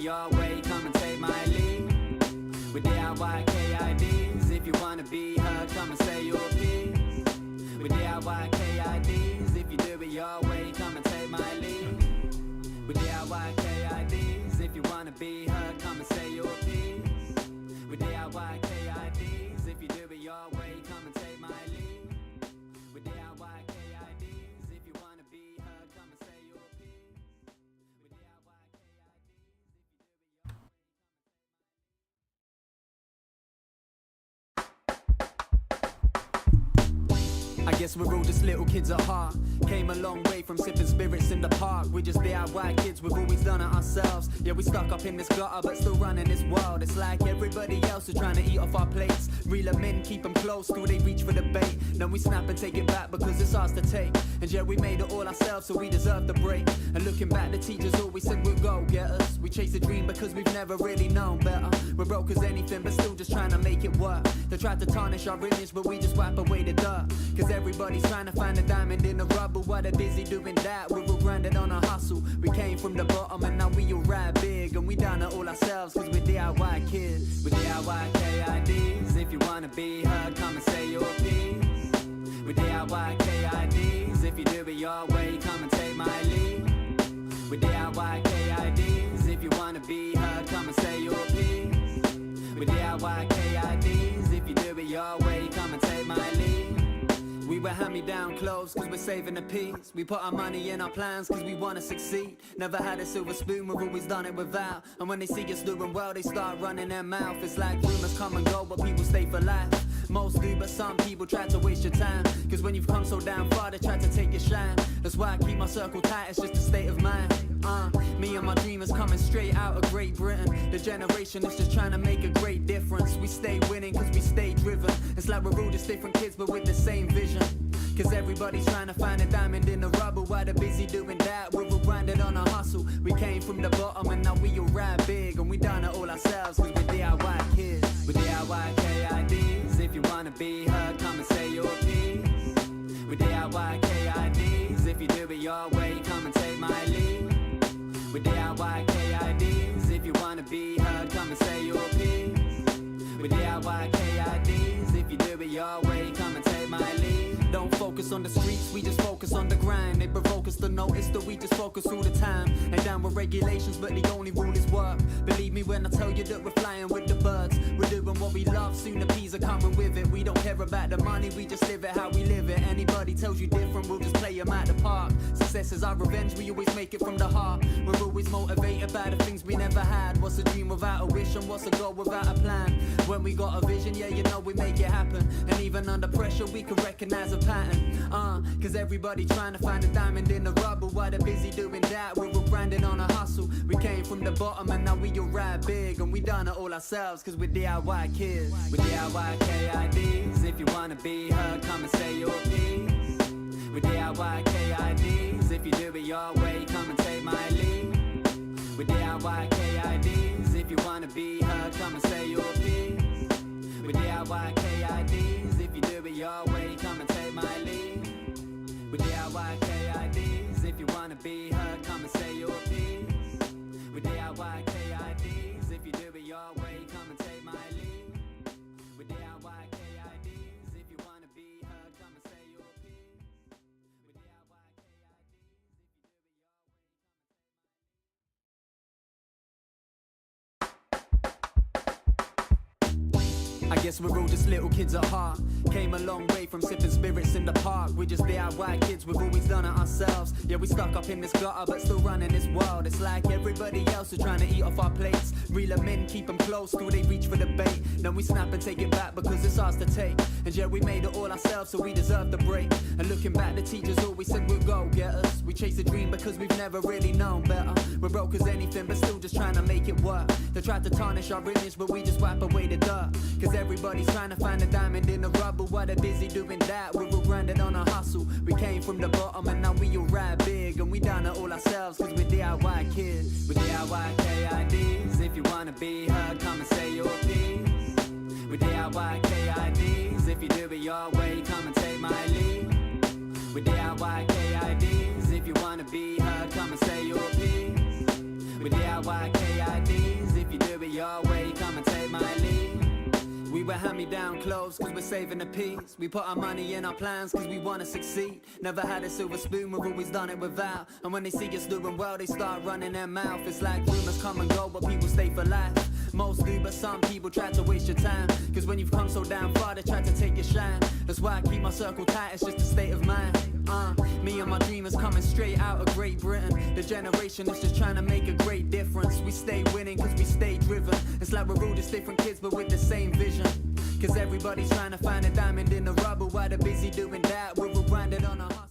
your way, come and take my lead. With DIY KIDs, if you wanna be heard, come and say your piece. With DIY KIDs, if you do it your way, come and take my lead. With DIY KIDs, if you wanna be heard, come and say your piece. With DIY KIDs, if you do it your way, come and take my lead. With DIY KIDs, if you wanna be heard, come and say your piece. With DIY I guess we're all just little kids at heart. Came a long way from sipping spirits in the park. We're just DIY kids, we've always done it ourselves. Yeah, we stuck up in this gutter, but still running this world. It's like everybody else is trying to eat off our plates. Reel them in, keep them close till they reach for the bait. Then we snap and take it back because it's ours to take. And yeah, we made it all ourselves, so we deserve the break. And looking back, the teachers always said we'll go get us. We chase a dream because we've never really known better. We're broke as anything, but still just trying to make it work. They tried to tarnish our image, but we just wipe away the dirt. Cause everybody's trying to find a diamond in the rubble. While they're busy doing that, we're all grounded on a hustle. We came from the bottom and now we all ride big. And we done it all ourselves cause we're DIY kids. With DIY KIDs, if you wanna be heard, come and say your piece. With DIY KIDs, if you do it your way, come and take my lead. With DIY KIDs, if you wanna be heard, come and say your piece. With DIY KIDs, if you do it your way, come and take my lead. We were hand-me-down clothes cause we're saving a piece. We put our money in our plans cause we wanna succeed. Never had a silver spoon, we've always done it without. And when they see us doing well, they start running their mouth. It's like rumors come and go, but people stay for life. Most do, but some people try to waste your time. Cause when you've come so damn far, they try to take your shine. That's why I keep my circle tight, it's just a state of mind. Me and my dreamers coming straight out of Great Britain. The generation is just trying to make a great difference. We stay winning cause we stay driven. It's like we're all just different kids but with the same vision. Cause everybody's trying to find a diamond in the rubble. While they're busy doing that, we're all grinding on a hustle. We came from the bottom and now we all ride big. And we done it all ourselves cause we're DIY kids. With DIY KIDs, if you wanna be heard, come and say your piece. With DIY KIDs, if you do it your way, come and take my lead. With DIY KIDs, if you wanna be heard, come and say your piece. With DIY KIDs, if you do it your way, come and take my lead. Don't focus on the streets, we just focus on the grind. They provoke us to notice that we just focus all the time. Ain't down with regulations, but the only rule is work. Believe me when I tell you that we're flying with the birds. We're doing what we love, soon the peas are coming with it. We don't care about the money, we just live it how we live it. Anybody tells you different, we'll just play them at the park. Success is our revenge, we always make it from the heart. We're always motivated by the things we never had. What's a dream without a wish and what's a goal without a plan? When we got a vision, yeah, you know we make it happen. And even under pressure, we can recognize a pattern. Cause everybody trying to find a diamond in the rubble. While they're busy doing that, we're all grinding on a hustle. We came from the bottom and now we all ride big. And we done it all ourselves cause we're DIY kids. With DIY KIDs, if you wanna be heard, come and say your piece. With DIY KIDs, if you do it your way, come and take my lead. With DIY KIDs, if you wanna be heard, come and say your piece. With DIY KIDs, if you do it your way, come and take my lead. With DIY KIDs, if you wanna be heard, come and say your piece. With DIY KIDs, if you do it your way, come and take my lead. With DIY KIDs, if you wanna be heard, come and say your piece. With DIY KIDs, I guess we're all just little kids at heart. Came a long way from sipping spirits in the park. We're just DIY kids, we've always done it ourselves. Yeah, we stuck up in this gutter, but still running this world. It's like everybody else is trying to eat off our plates. Reel them in, keep them close till they reach for the bait. Then we snap and take it back because it's ours to take. And yeah, we made it all ourselves, so we deserve the break. And looking back, the teachers always said we'll go get us. We chase a dream because we've never really known better. We're broke as anything, but still just trying to make it work. They tried to tarnish our image, but we just wipe away the dirt. Cause everybody's trying to find a diamond in the rubble. While they're busy doing that, we're all grinding on a hustle. We came from the bottom and now we all ride big. And we done it all ourselves cause we're DIY kids. With DIY KIDs, if you wanna be heard, come and say your piece. With DIY KIDs, if you do it your way, come and take my lead. With DIY KIDs, if you wanna be heard, come and say your piece. With DIY KIDs, your way, come and take my lead. We wear hand-me-down clothes cause we're saving the peace. We put our money in our plans cause we wanna succeed. Never had a silver spoon, we've always done it without. And when they see us doing well, they start running their mouth. It's like rumors come and go, but people stay for life. Most do, but some people try to waste your time. Cause when you've come so damn far, they try to take your shine. That's why I keep my circle tight, it's just a state of mind. Me and my dreamers coming straight out of Great Britain. The generation is just trying to make a great difference. We stay winning cause we stay driven. It's like we're all just different kids but with the same vision. Cause everybody's trying to find a diamond in the rubble. While they're busy doing that, we're all grinding on a hustle.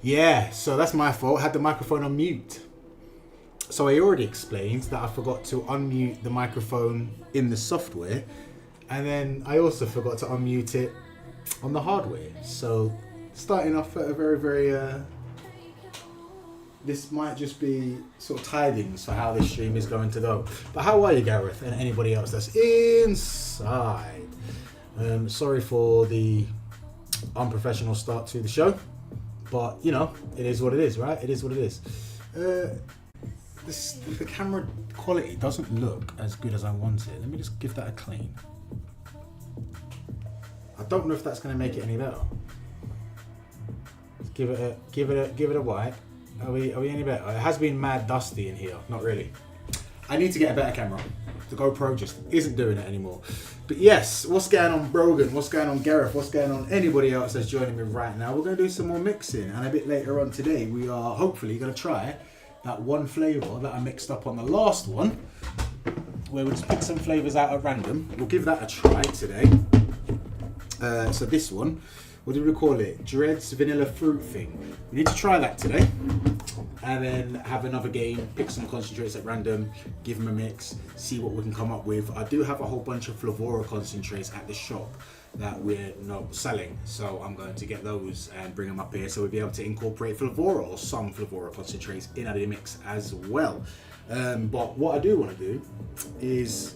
Yeah, so that's my fault. I had the microphone on mute. So I already explained that I forgot to unmute the microphone in the software, and then I also forgot to unmute it on the hardware. So starting off at a very, this might just be sort of tidings for how this stream is going to go. But how are you, Gareth, and anybody else that's inside? Sorry for the unprofessional start to the show. But, you know, it is what it is, right? It is what it is. The camera quality doesn't look as good as I want it. Let me just give that a clean. I don't know if that's going to make it any better. Let's give it a wipe. Are we any better? It has been mad dusty in here. Not really. I need to get a better camera. The GoPro just isn't doing it anymore. But yes, what's going on, Brogan? What's going on, Gareth? What's going on, anybody else that's joining me right now? We're going to do some more mixing, and a bit later on today, we are hopefully going to try that one flavour that I mixed up on the last one, where we'll just pick some flavours out at random. We'll give that a try today. So this one, what do we call it? Dread's Vanilla Fruit thing. We need to try that today. And then have another game, pick some concentrates at random, give them a mix, see what we can come up with. I do have a whole bunch of flavour concentrates at the shop that we're not selling, so I'm going to get those and bring them up here so we'll be able to incorporate flavour or some flavour concentrates in the mix as well. But what I do want to do is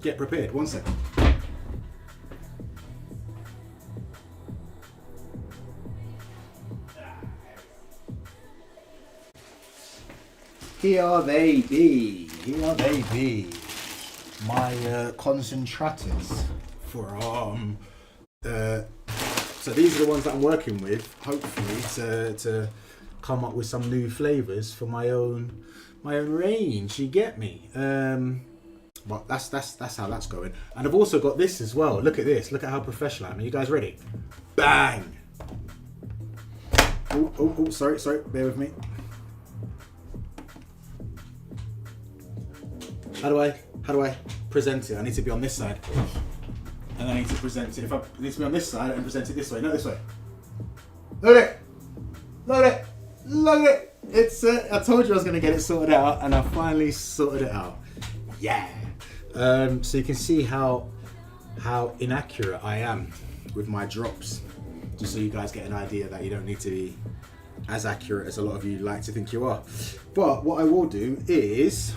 get prepared. One second. Here they be, my concentrators for so these are the ones that I'm working with, hopefully to come up with some new flavours for my own range. You get me? But that's how that's going. And I've also got this as well. Look at this. Look at how professional I am. Are you guys ready? Bang! Oh, sorry. Bear with me. How do I present it? I need to be on this side. And I need to present it. If I need to be on this side and present it this way, not this way. Look at it. It's I told you I was gonna get it sorted out, and I finally sorted it out. Yeah. So you can see how inaccurate I am with my drops. Just so you guys get an idea that you don't need to be as accurate as a lot of you like to think you are. But what I will do is,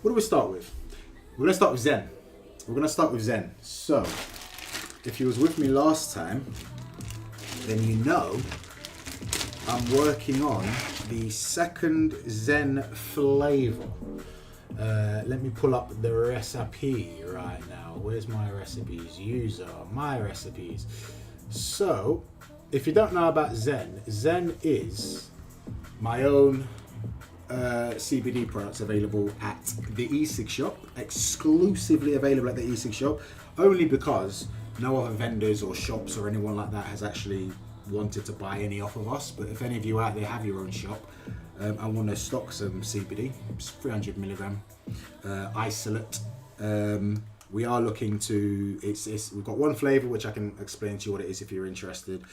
what do we start with? We're gonna start with Zen. So, if you was with me last time, then you know I'm working on the second Zen flavour. Let me pull up the recipe right now. Where's my recipes? User, my recipes. So, if you don't know about Zen is my own CBD products available at the e-cig shop, exclusively available at the e-cig shop, only because no other vendors or shops or anyone like that has actually wanted to buy any off of us. But if any of you out there have your own shop and want to stock some CBD, it's 300 milligram isolate. We are looking to, we've got one flavour which I can explain to you what it is if you're interested.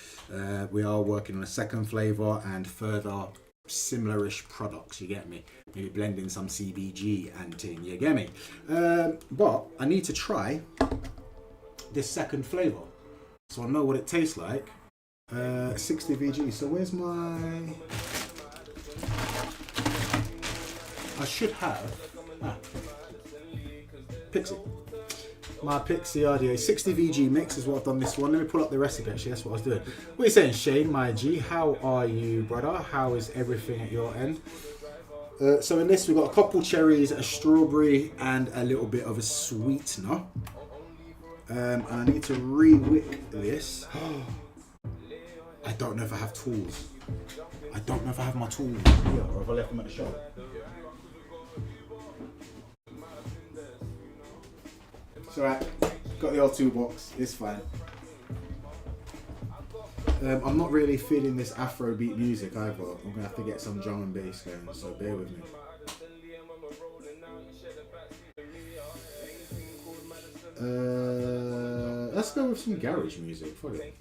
We are working on a second flavour and further similar-ish products, you get me? Maybe blend in some CBG and thing, you get me? But I need to try this second flavour, so I know what it tastes like. 60 VG. So where's my? I should have Pixie. My Pixie RDA 60 VG mix is what I've done this one. Let me pull up the recipe actually, that's what I was doing. What are you saying, Shane, my G? How are you, brother? How is everything at your end? So in this we've got a couple cherries, a strawberry and a little bit of a sweetener. And I need to re-wick this. I don't know if I have tools. I don't know if I have my tools here or if I left them at the shop. It's alright, got the old toolbox, it's fine. I'm not really feeling this Afrobeat music either. I'm gonna have to get some drum and bass going, so bear with me. Let's go with some garage music, fuck it.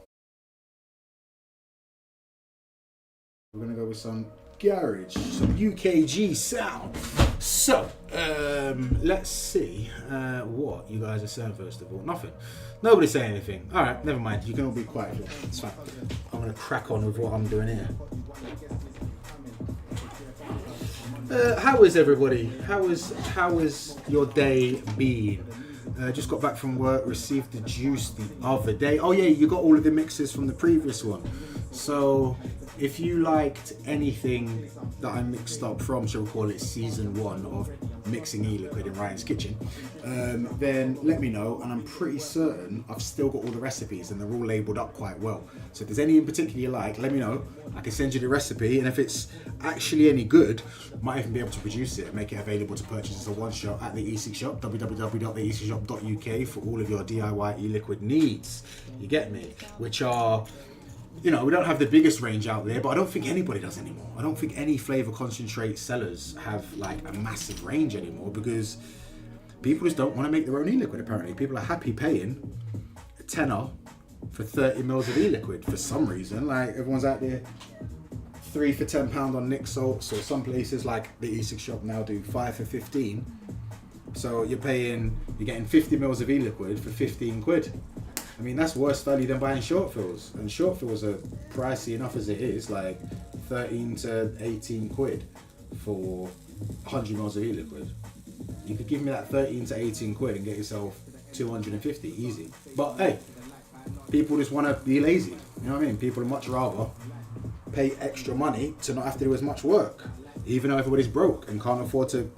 We're gonna go with some garage, some UKG sound. So, let's see what you guys are saying first of all. Nothing. Nobody's saying anything. Alright, never mind. You can all be quiet for it. It's fine. I'm gonna crack on with what I'm doing here. How is everybody? How is your day been? Just got back from work, received the juice the other day. Oh yeah, you got all of the mixes from the previous one. So if you liked anything that I mixed up from, shall we call it season 1 of mixing e-liquid in Ryan's kitchen, then let me know, and I'm pretty certain I've still got all the recipes and they're all labelled up quite well. So if there's any in particular you like, let me know. I can send you the recipe, and if it's actually any good, might even be able to produce it and make it available to purchase as a one-shot at the e-cig shop, www.theecigshop.uk, for all of your DIY e-liquid needs. You get me? Which are, you know, we don't have the biggest range out there, but I don't think anybody does anymore. I don't think any flavour concentrate sellers have like a massive range anymore, because people just don't want to make their own e-liquid apparently. People are happy paying a tenner for 30 mils of e-liquid for some reason. Like everyone's out there 3 for £10 on Nick Salts, or some places like the e-cig shop now do 5 for 15. So you're getting 50 mils of e-liquid for 15 quid. I mean, that's worse value than buying short fills, and short fills are pricey enough as it is, like 13 to 18 quid for 100 mils of e-liquid. You could give me that 13 to 18 quid and get yourself 250 easy. But hey, people just want to be lazy, you know what I mean? People would much rather pay extra money to not have to do as much work, even though everybody's broke and can't afford to,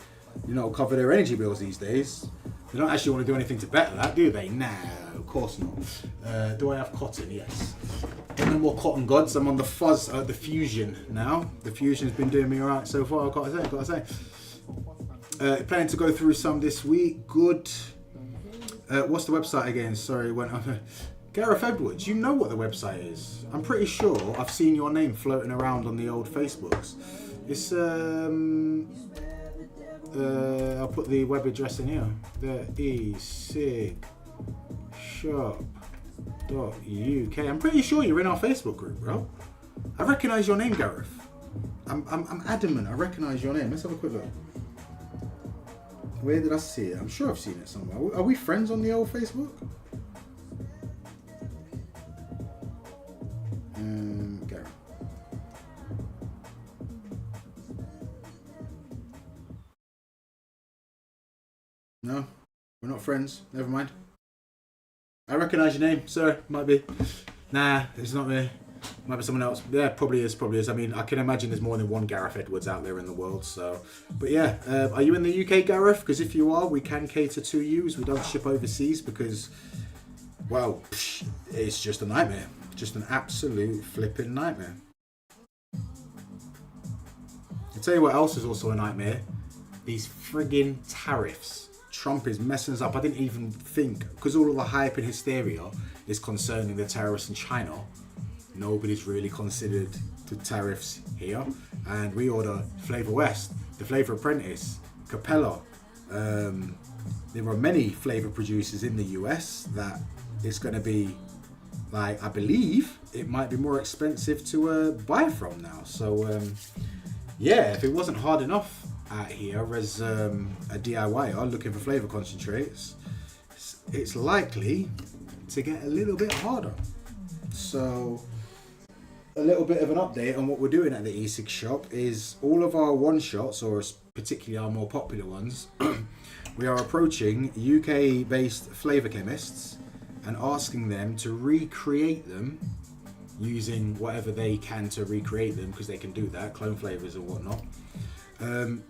you know, cover their energy bills these days. They don't actually want to do anything to better that, do they? Nah, of course not. Do I have cotton? Yes. No more cotton gods. I'm on the fuzz, the fusion now. The fusion's been doing me alright so far, I've got to say. Planning to go through some this week. Good. What's the website again? Sorry, went up. Gareth Edwards, you know what the website is. I'm pretty sure I've seen your name floating around on the old Facebooks. It's I'll put the web address in here. The e-cig shop.uk. I'm pretty sure you're in our Facebook group, bro. I recognise your name, Gareth. I'm adamant. I recognise your name. Let's have a quick look. Where did I see it? I'm sure I've seen it somewhere. Are we friends on the old Facebook? Gareth. No, we're not friends. Never mind. I recognise your name, sir. Might be. Nah, it's not me. Might be someone else. Yeah, probably is. I mean, I can imagine there's more than one Gareth Edwards out there in the world. So, but yeah, are you in the UK, Gareth? Because if you are, we can cater to you, as we don't ship overseas because, well, it's just a nightmare. Just an absolute flipping nightmare. I'll tell you what else is also a nightmare. These friggin' tariffs. Trump is messing us up. I didn't even think, because all of the hype and hysteria is concerning the tariffs in China, nobody's really considered the tariffs here. And we order Flavour West, the Flavour Apprentice, Capella. There are many flavour producers in the US that it's going to be, like, I believe it might be more expensive to buy from now. So yeah, if it wasn't hard enough out here as a DIYer looking for flavour concentrates, it's likely to get a little bit harder. So a little bit of an update on what we're doing at the e-cig shop is all of our one shots, or particularly our more popular ones, we are approaching UK based flavour chemists and asking them to recreate them using whatever they can to recreate them, because they can do that, clone flavours and whatnot,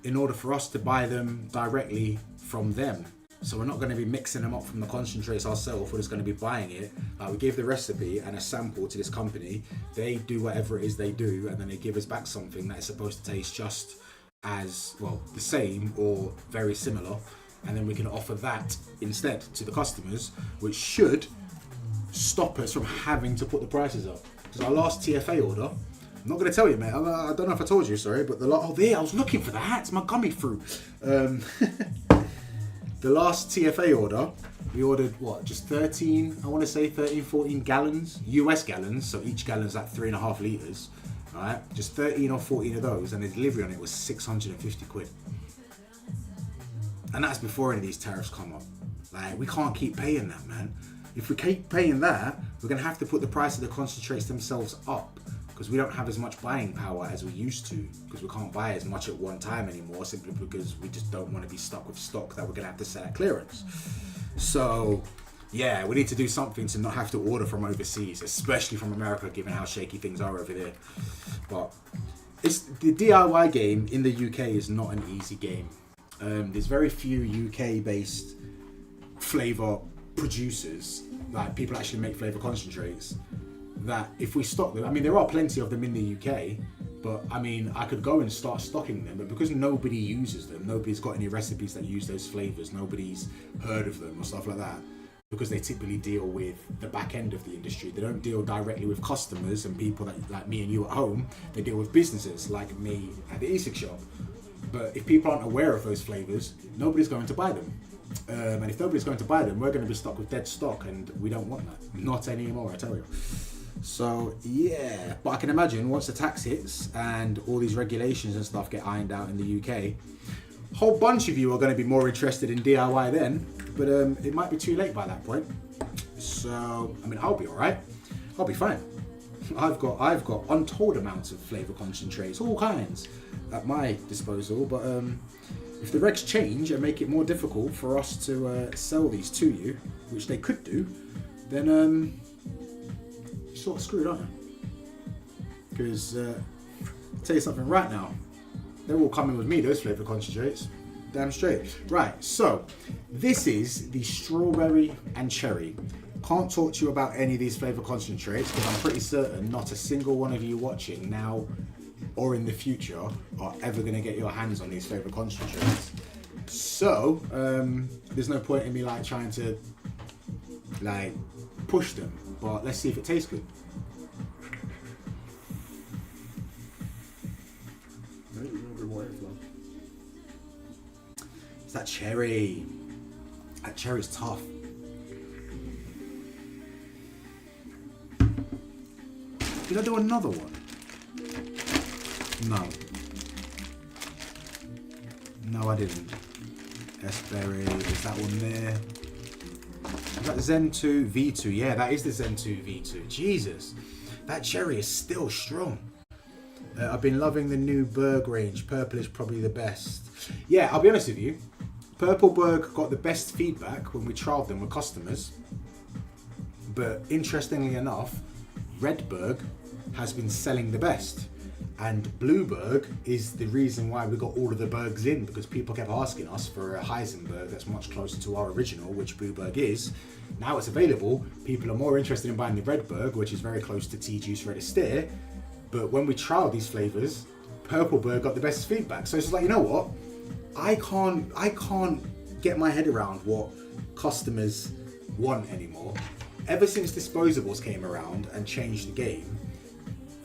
in order for us to buy them directly from them. So we're not going to be mixing them up from the concentrates ourselves, we're just going to be buying it. We give the recipe and a sample to this company, they do whatever it is they do, and then they give us back something that is supposed to taste just as, well, the same or very similar, and then we can offer that instead to the customers, which should stop us from having to put the prices up. Because our last TFA order, I'm not going to tell you, mate. I don't know if I told you, sorry, but I was looking for that. It's my gummy fruit. The last TFA order, we ordered just 13, I want to say 13, 14 gallons, US gallons. So each gallon's like 3.5 litres. All right, just 13 or 14 of those, and the delivery on it was 650 quid. And that's before any of these tariffs come up. Like, we can't keep paying that, man. If we keep paying that, we're going to have to put the price of the concentrates themselves up, because we don't have as much buying power as we used to, because we can't buy as much at one time anymore, simply because we just don't want to be stuck with stock that we're going to have to sell at clearance. So, yeah, we need to do something to not have to order from overseas, especially from America, given how shaky things are over there. But the DIY game in the UK is not an easy game. There's very few UK-based flavour producers, like people actually make flavour concentrates, that if we stock them, I mean, there are plenty of them in the UK, but I mean, I could go and start stocking them, but because nobody uses them, nobody's got any recipes that use those flavours, nobody's heard of them or stuff like that, because they typically deal with the back end of the industry. They don't deal directly with customers and people that, like me and you at home. They deal with businesses like me at the e-cig shop. But if people aren't aware of those flavours, nobody's going to buy them. And if nobody's going to buy them, we're going to be stuck with dead stock, and we don't want that. Not anymore, I tell you. So, yeah. But I can imagine once the tax hits and all these regulations and stuff get ironed out in the UK, a whole bunch of you are going to be more interested in DIY then. But it might be too late by that point. So, I mean, I'll be alright. I'll be fine. I've got untold amounts of flavour concentrates, all kinds, at my disposal. But if the regs change and make it more difficult for us to sell these to you, which they could do, then you're sort of screwed, aren't you? Because I'll tell you something right now, they're all coming with me, those flavour concentrates. Damn straight. Right, so this is the strawberry and cherry. Can't talk to you about any of these flavour concentrates because I'm pretty certain not a single one of you watching now or in the future are ever going to get your hands on these flavour concentrates. So there's no point in me like trying to like push them, but let's see if it tastes good. It's that cherry. That cherry's tough. Did I do another one? No. No, I didn't. S-berry, is that one there? Is that Zen 2 V2? Yeah, that is the Zen 2 V2. Jesus, that cherry is still strong. I've been loving the new Berg range. Purple is probably the best. Yeah, I'll be honest with you. Purple Berg got the best feedback when we trialed them with customers. But interestingly enough, Red Berg has been selling the best. And Blue Berg is the reason why we got all of the Bergs in, because people kept asking us for a Heisenberg that's much closer to our original, which Blue Berg is. Now it's available, people are more interested in buying the Red Berg, which is very close to Tea Juice Red Steer. But when we trialed these flavours, Purple Berg got the best feedback. So it's just like, you know what? I can't get my head around what customers want anymore. Ever since disposables came around and changed the game,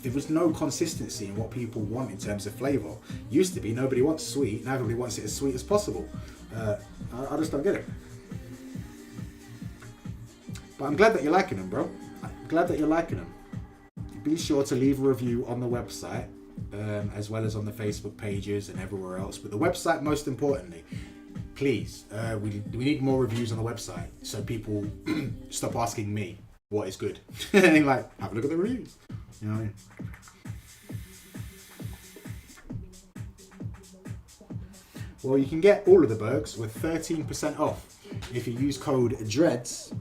there was no consistency in what people want in terms of flavour. Used to be nobody wants sweet, now everybody wants it as sweet as possible. I just don't get it. But I'm glad that you're liking them, bro. I'm glad that you're liking them. Be sure to leave a review on the website as well as on the Facebook pages and everywhere else. But the website, most importantly, please, we need more reviews on the website so people stop asking me what is good. Like, have a look at the reviews. You know what I mean? Well, you can get all of the burgers with 13% off if you use code DREADS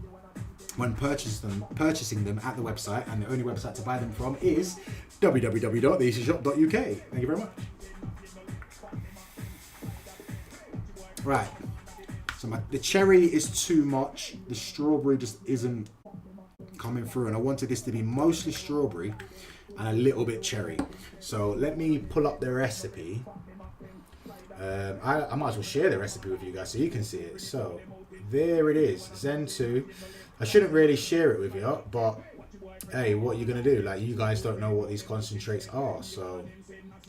when purchasing them at the website, and the only website to buy them from is www.theeasyshop.uk. Thank you very much. Right, so the cherry is too much. The strawberry just isn't coming through, and I wanted this to be mostly strawberry and a little bit cherry. So let me pull up the recipe. I might as well share the recipe with you guys so you can see it. So there it is, Zen 2. I shouldn't really share it with you, but hey, what are you gonna do? Like, you guys don't know what these concentrates are, so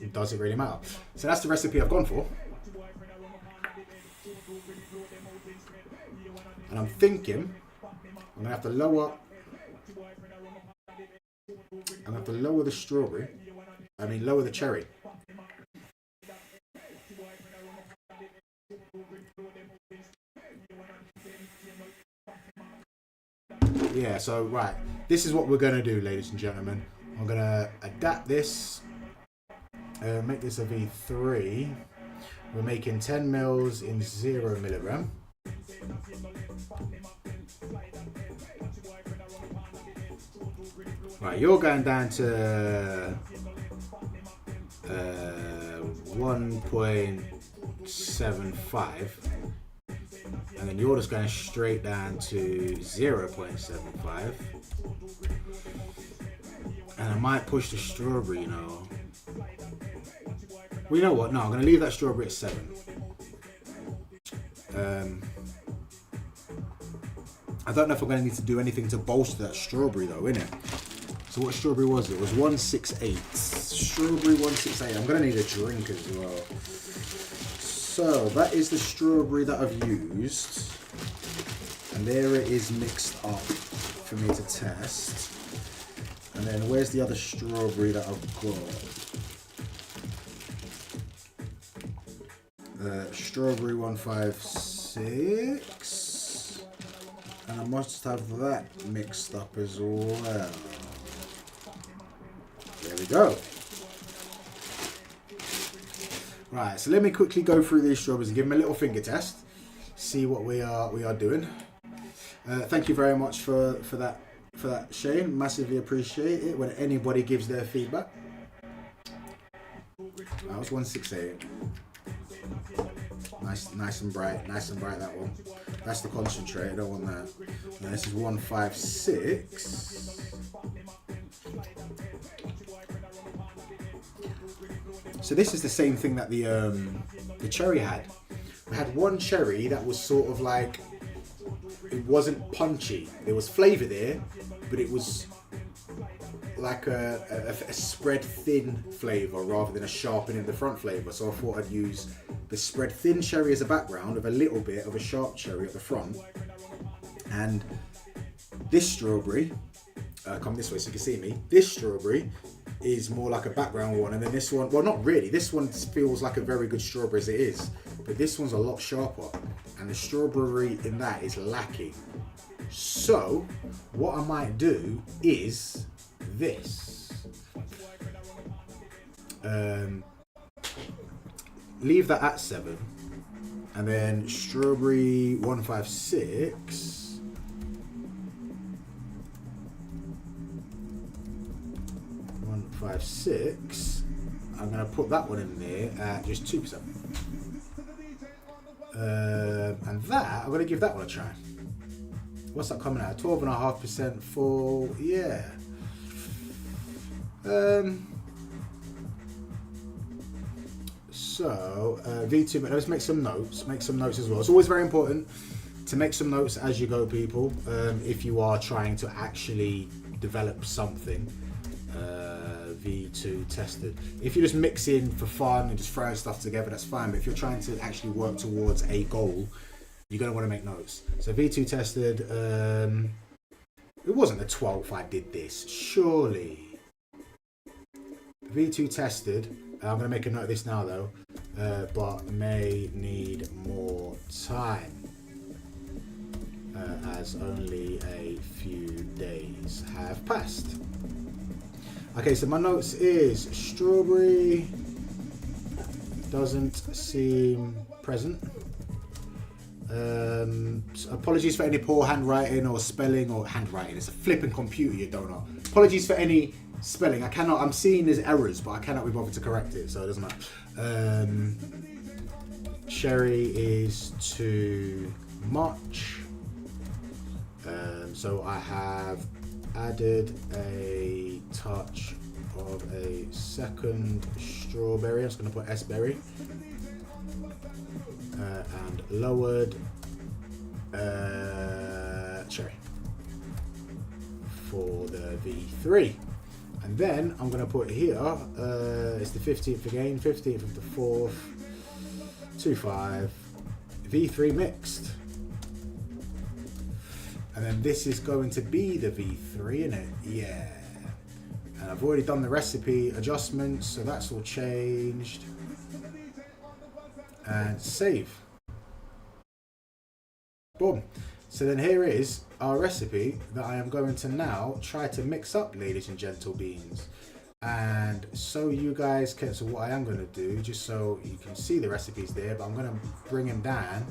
it doesn't really matter. So that's the recipe I've gone for. And I'm thinking I'm gonna have to lower the strawberry. Lower the cherry. Yeah, so right, this is what we're gonna do, ladies and gentlemen. I'm gonna adapt this, make this a V3. We're making 10 mils in 0 milligram. Right, you're going down to 1.75, and then you're just going straight down to 0.75. And I might push the strawberry, you know. Well, you know what? No, I'm going to leave that strawberry at 7. I don't know if I'm going to need to do anything to bolster that strawberry though, innit? So what strawberry was it? It was 168. Strawberry 168. I'm going to need a drink as well. So that is the strawberry that I've used. And there it is mixed up for me to test. And then where's the other strawberry that I've got? Strawberry 156. And I must have that mixed up as well. There we go. Right, so let me quickly go through these strawberries and give them a little finger test. See what we are doing. Thank you very much for that Shane. Massively appreciate it when anybody gives their feedback. That was 168. Nice and bright that one. That's the concentrate, I don't want that. Now this is 156. So this is the same thing that the cherry had. We had one cherry that was sort of like, it wasn't punchy. There was flavour there, but it was like a spread thin flavour rather than a sharpen in the front flavour. So I thought I'd use the spread thin cherry as a background with a little bit of a sharp cherry at the front. And this strawberry, come this way so you can see me, this strawberry is more like a background one, and then this one, well, not really, this one feels like a very good strawberry as it is, but this one's a lot sharper, and the strawberry in that is lacking. So what I might do is this. Leave that at 7, and then strawberry 156. I'm going to put that one in there at just 2%. And that, I'm going to give that one a try. What's that coming out? 12.5% full. Yeah. So, V2, but let's make some notes. Make some notes as well. It's always very important to make some notes as you go, people. If you are trying to actually develop something. V2 tested. If you're just mixing for fun and just throwing stuff together, that's fine. But if you're trying to actually work towards a goal, you're going to want to make notes. So V2 tested. It wasn't the 12th I did this, surely. V2 tested. I'm going to make a note of this now though, but may need more time as only a few days have passed. Okay, so my notes is strawberry doesn't seem present. Apologies for any poor handwriting or spelling or handwriting. It's a flipping computer, you don't know. Apologies for any spelling. I'm seeing there's errors, but I cannot be bothered to correct it, so it doesn't matter. Cherry is too much. So I have added a touch of a second strawberry. I'm just going to put S-berry. And lowered cherry for the V3. And then I'm going to put here, it's the 15th again, 15th of the 4th, 2-5, V3 mixed. And then this is going to be the V3, isn't it? Yeah. And I've already done the recipe adjustments, so that's all changed. And save. Boom. So then here is our recipe that I am going to now try to mix up, ladies and gentle beans. And so you guys can, so what I am going to do, just so you can see the recipes there, but I'm going to bring them down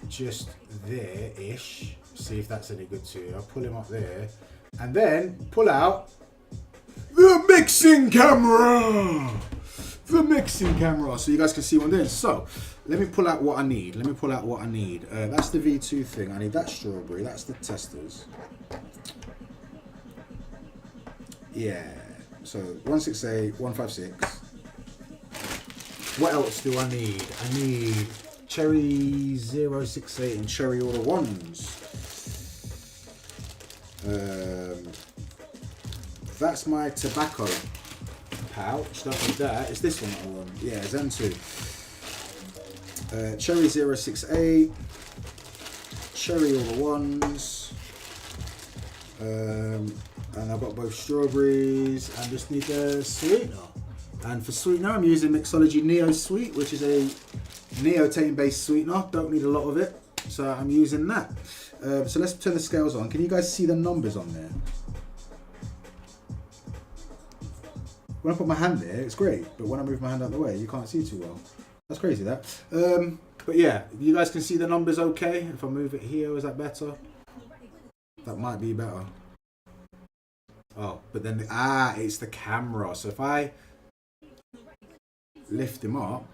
just there-ish. See if that's any good to you. I'll pull him up there. And then pull out the mixing camera. The mixing camera. So you guys can see what I'm doing. So let me pull out what I need. That's the V2 thing. I need that strawberry. That's the testers. Yeah. So 168, 156. What else do I need? I need cherry 068 and cherry all the ones. That's my tobacco pouch. Don't need that. It's this one that I want. Yeah, Zen 2. Cherry 068. Cherry all the ones. And I've got both strawberries and just need a sweetener. And for sweetener, I'm using Mixology Neo Sweet, which is a neotame based sweetener. Don't need a lot of it, so I'm using that. So let's turn the scales on. Can you guys see the numbers on there? When I put my hand there, it's great, but when I move my hand out of the way, you can't see too well. That's crazy, that. But yeah, you guys can see the numbers okay. If I move it here, is that better? That might be better. Oh, but then, it's the camera. So if I lift him up,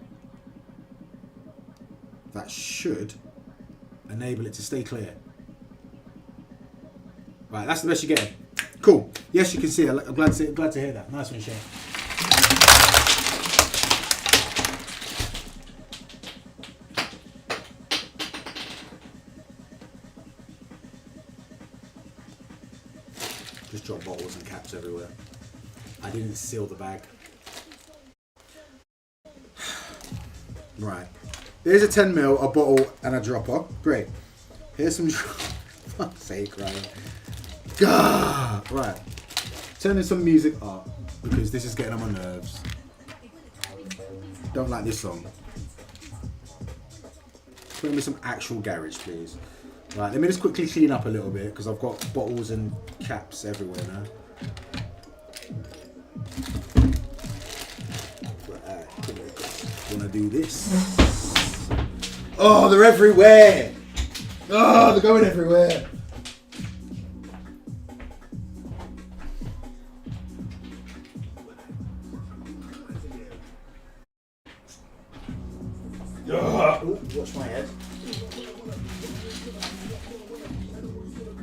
that should enable it to stay clear. Right, that's the best you're getting. Cool. Yes, you can see it. I'm glad to hear that. Nice one, Shane. Just drop bottles and caps everywhere. I didn't seal the bag. Right. There's a 10ml, a bottle, and a dropper. Great. Here's some. Fuck's sake, right? Gah! Right. Turning some music up because this is getting on my nerves. Don't like this song. Put me some actual garage, please. Right, let me just quickly clean up a little bit because I've got bottles and caps everywhere now. Right, wanna do this? Oh, they're everywhere! Oh, they're going everywhere! Ooh, watch my head.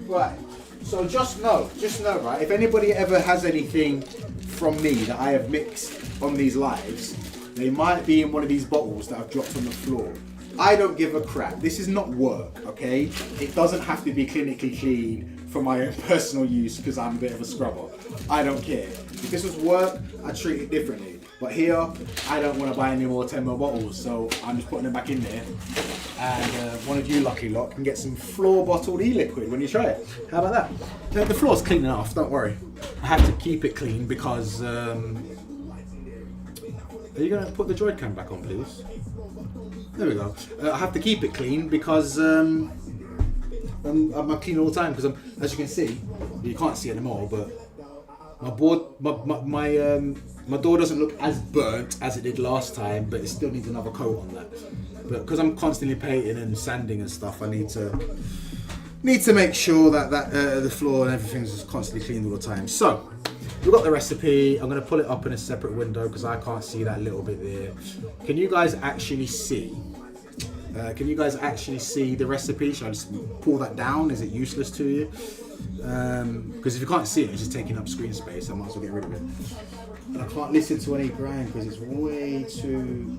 Right, so just know, right, if anybody ever has anything from me that I have mixed on these lives, they might be in one of these bottles that I've dropped on the floor. I don't give a crap. This is not work, okay? It doesn't have to be clinically clean for my own personal use because I'm a bit of a scrubber. I don't care. If this was work, I'd treat it differently. But here, I don't want to buy any more 10ml bottles, so I'm just putting them back in there. And one of you lucky lot can get some floor bottled e-liquid when you try it. How about that? The floor's clean enough, don't worry. I have to keep it clean because. Are you gonna put the Droid cam back on, please? There we go. I have to keep it clean because I'm clean all the time because as you can see, you can't see anymore, but my door doesn't look as burnt as it did last time, but it still needs another coat on that. But because I'm constantly painting and sanding and stuff, I need to make sure that the floor and everything's just constantly cleaned all the time. So we've got the recipe. I'm going to pull it up in a separate window because I can't see that little bit there. Can you guys actually see? The recipe? Should I just pull that down? Is it useless to you? Because if you can't see it, it's just taking up screen space. I might as well get rid of it. And I can't listen to any grind because it's way too.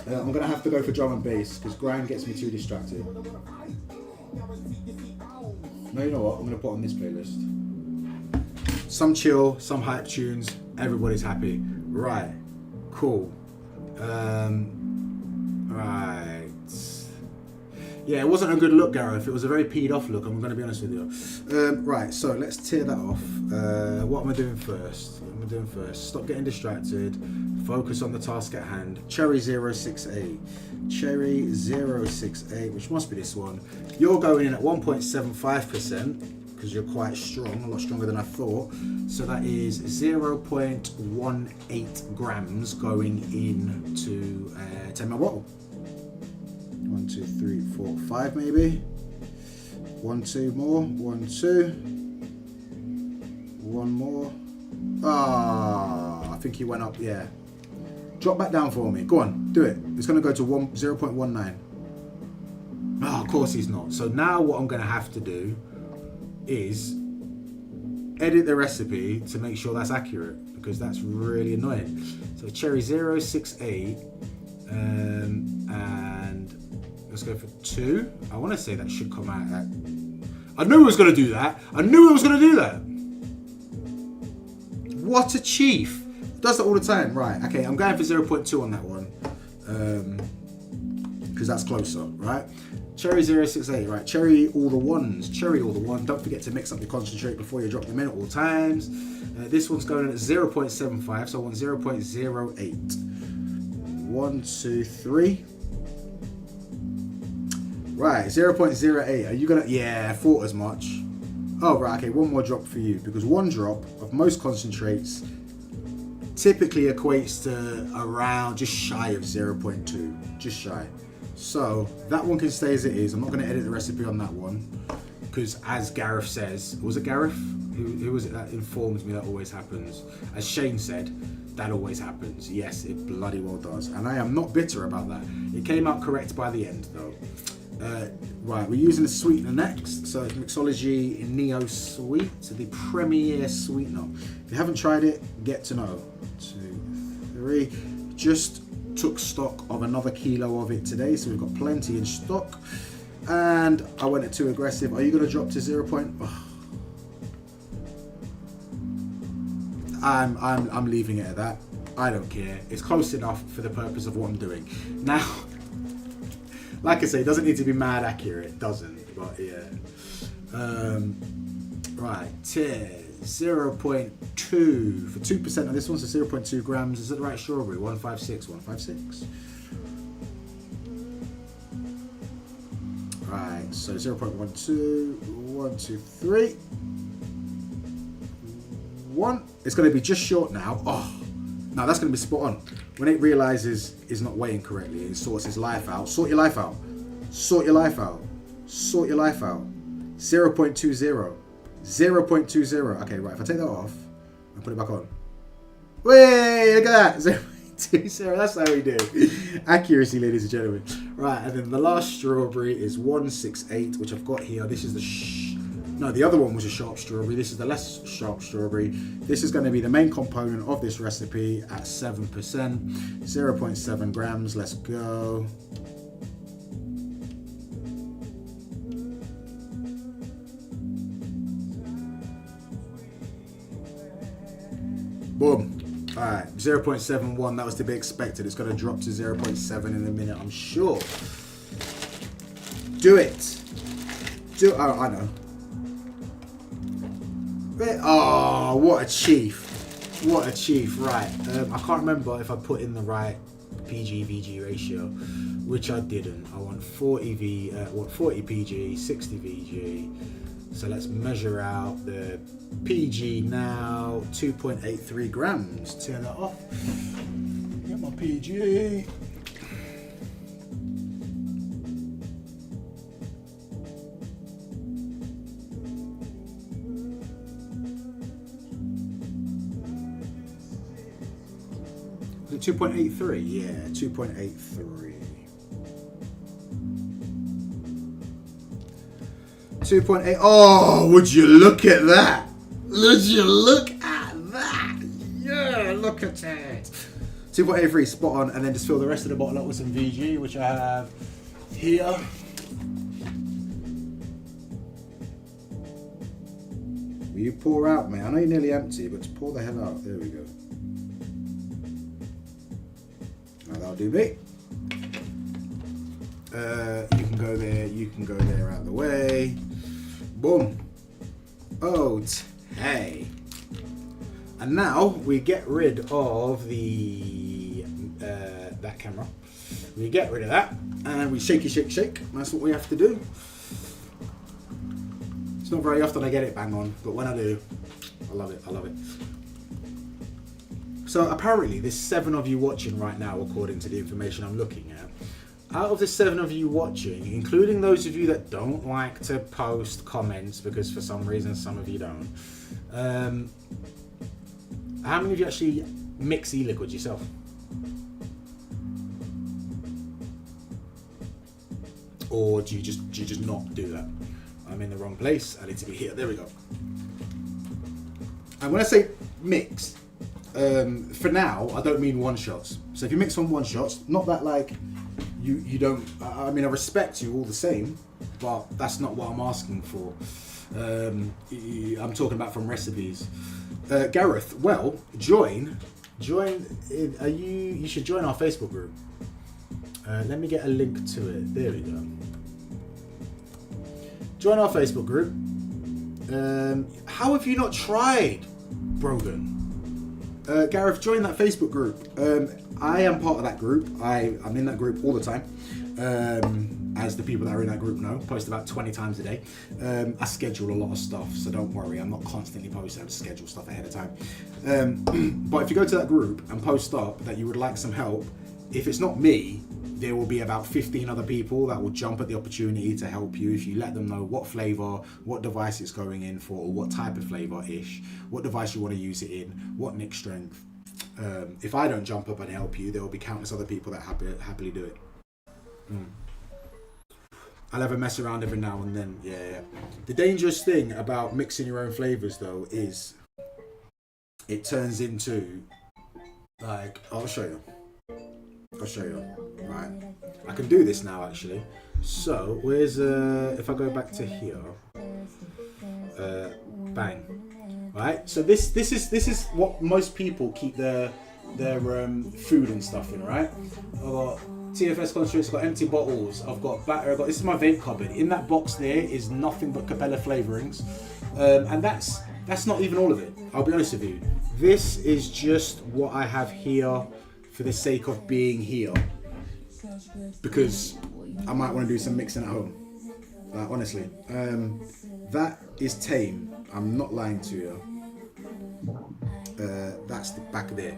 I'm gonna have to go for drum and bass because grind gets me too distracted. No, you know what? I'm gonna put on this playlist. Some chill, some hype tunes. Everybody's happy. Right. Cool. Right. Yeah, it wasn't a good look, Gareth. It was a very peed off look. I'm going to be honest with you. Right. So let's tear that off. What am I doing first? Stop getting distracted. Focus on the task at hand. Cherry 068. Cherry 068, which must be this one. You're going in at 1.75%. Because you're quite strong, a lot stronger than I thought. So that is 0.18 grams going into 10ml bottle. 1, 2, 3, 4, 5 maybe. 1, 2 more. 1, 2. 1 more. Ah, I think he went up. Yeah. Drop back down for me. Go on, do it. It's going to go to 0.19. Oh, of course he's not. So now what I'm going to have to do is edit the recipe to make sure that's accurate because that's really annoying. So cherry 068 and let's go for 2. I want to say that should come out at. I knew it was going to do that. What a chief. Does that all the time. Right, okay, I'm going for 0.2 on that one because that's closer, right? Cherry 068, right? Cherry all the ones. Don't forget to mix up your concentrate before you drop them in at all times. This one's going at 0.75, so I want 0.08. 1, 2, 3. Right, 0.08. Are you gonna? Yeah, I thought as much. Oh, right. Okay, one more drop for you because one drop of most concentrates typically equates to around just shy of 0.2, just shy. So that one can stay as it is. I'm not going to edit the recipe on that one because, as Gareth says, was it Gareth? Who was it that informs me that always happens? As Shane said, that always happens. Yes, it bloody well does. And I am not bitter about that. It came out correct by the end, though. Right, we're using the sweetener next. So it's Mixology Neo Sweet, so the premier sweetener. If you haven't tried it, get to know. 2, 3. Just took stock of another kilo of it today, so we've got plenty in stock. And I went it too aggressive. Are you going to drop to 0. I'm leaving it at that. I don't care. It's close enough for the purpose of what I'm doing. Now, like I say, it doesn't need to be mad accurate. It doesn't, but yeah. Right, tear 0.2 for 2% of this one, so 0.2 grams. Is it the right strawberry? 156, 156. Right, so 0.12, 1, 2, 3. 1. It's going to be just short now. Oh, no, that's going to be spot on. When it realizes it's not weighing correctly, it sorts its life out. Sort your life out. 0.20. 0.20. Okay, right. If I take that off and put it back on. Wait, look at that. 0.20. That's how we do. Accuracy, ladies and gentlemen. Right, and then the last strawberry is 168, which I've got here. This is the no, the other one was a sharp strawberry. This is the less sharp strawberry. This is going to be the main component of this recipe at 7%. 0.7 grams. Let's go. Boom. Alright, 0.71, that was to be expected. It's going to drop to 0.7 in a minute, I'm sure. Do it. do. Oh, I know. Oh, what a chief! What a chief! Right. I can't remember if I put in the right PG/VG ratio, which I didn't. I want 40 PG, 60 VG. So let's measure out the PG now. 2.83 grams. Turn that off. Get my PG. Is it 2.83? Yeah, 2.83. 2.8. Oh, would you look at that? Would you look at that? Yeah, look at it. 2.83, spot on. And then just fill the rest of the bottle up with some VG, which I have here. Will you pour out, mate? I know you're nearly empty, but just pour the hell out. There we go. Now that'll do me. You can go there. You can go there out the way. Boom. Okay. And now we get rid of the that camera. We get rid of that, and we shake, shake. That's what we have to do. It's not very often I get it bang on, but when I do, I love it. I love it. So apparently, there's 7 of you watching right now, according to the information I'm looking at. Out of the 7 of you watching, including those of you that don't like to post comments because for some reason some of you don't, how many of you actually mix e-liquid yourself? Or do you just not do that? I'm in the wrong place. I need to be here. There we go. And when I say mix, for now I don't mean one shots. So if you mix on one shots, not that like you don't. I mean, I respect you all the same, but that's not what I'm asking for. I'm talking about from recipes. Gareth, well, join. You should join our Facebook group. Let me get a link to it. There we go. Join our Facebook group. How have you not tried, Brogan? Gareth, join that Facebook group. I am part of that group. I'm in that group all the time. As the people that are in that group know, post about 20 times a day. I schedule a lot of stuff, so don't worry. I'm not constantly posting. I just schedule stuff ahead of time. But if you go to that group and post up that you would like some help, if it's not me, there will be about 15 other people that will jump at the opportunity to help you if you let them know what flavour, what device it's going in for, or what type of flavour-ish, what device you want to use it in, what nick strength. If I don't jump up and help you, there will be countless other people that happily do it. I'll have a mess around every now and then. Yeah. The dangerous thing about mixing your own flavours, though, is it turns into, like, I'll show you. Right. I can do this now, actually. So, where's, if I go back to here, bang. Right? So this is what most people keep their food and stuff in, right? I've got TFS concentrates, I've got empty bottles, I've got batter, this is my vape cupboard. In that box there is nothing but Capella flavourings. And that's not even all of it, I'll be honest with you. This is just what I have here for the sake of being here. Because I might want to do some mixing at home. Honestly. That is tame. I'm not lying to you. That's the back there.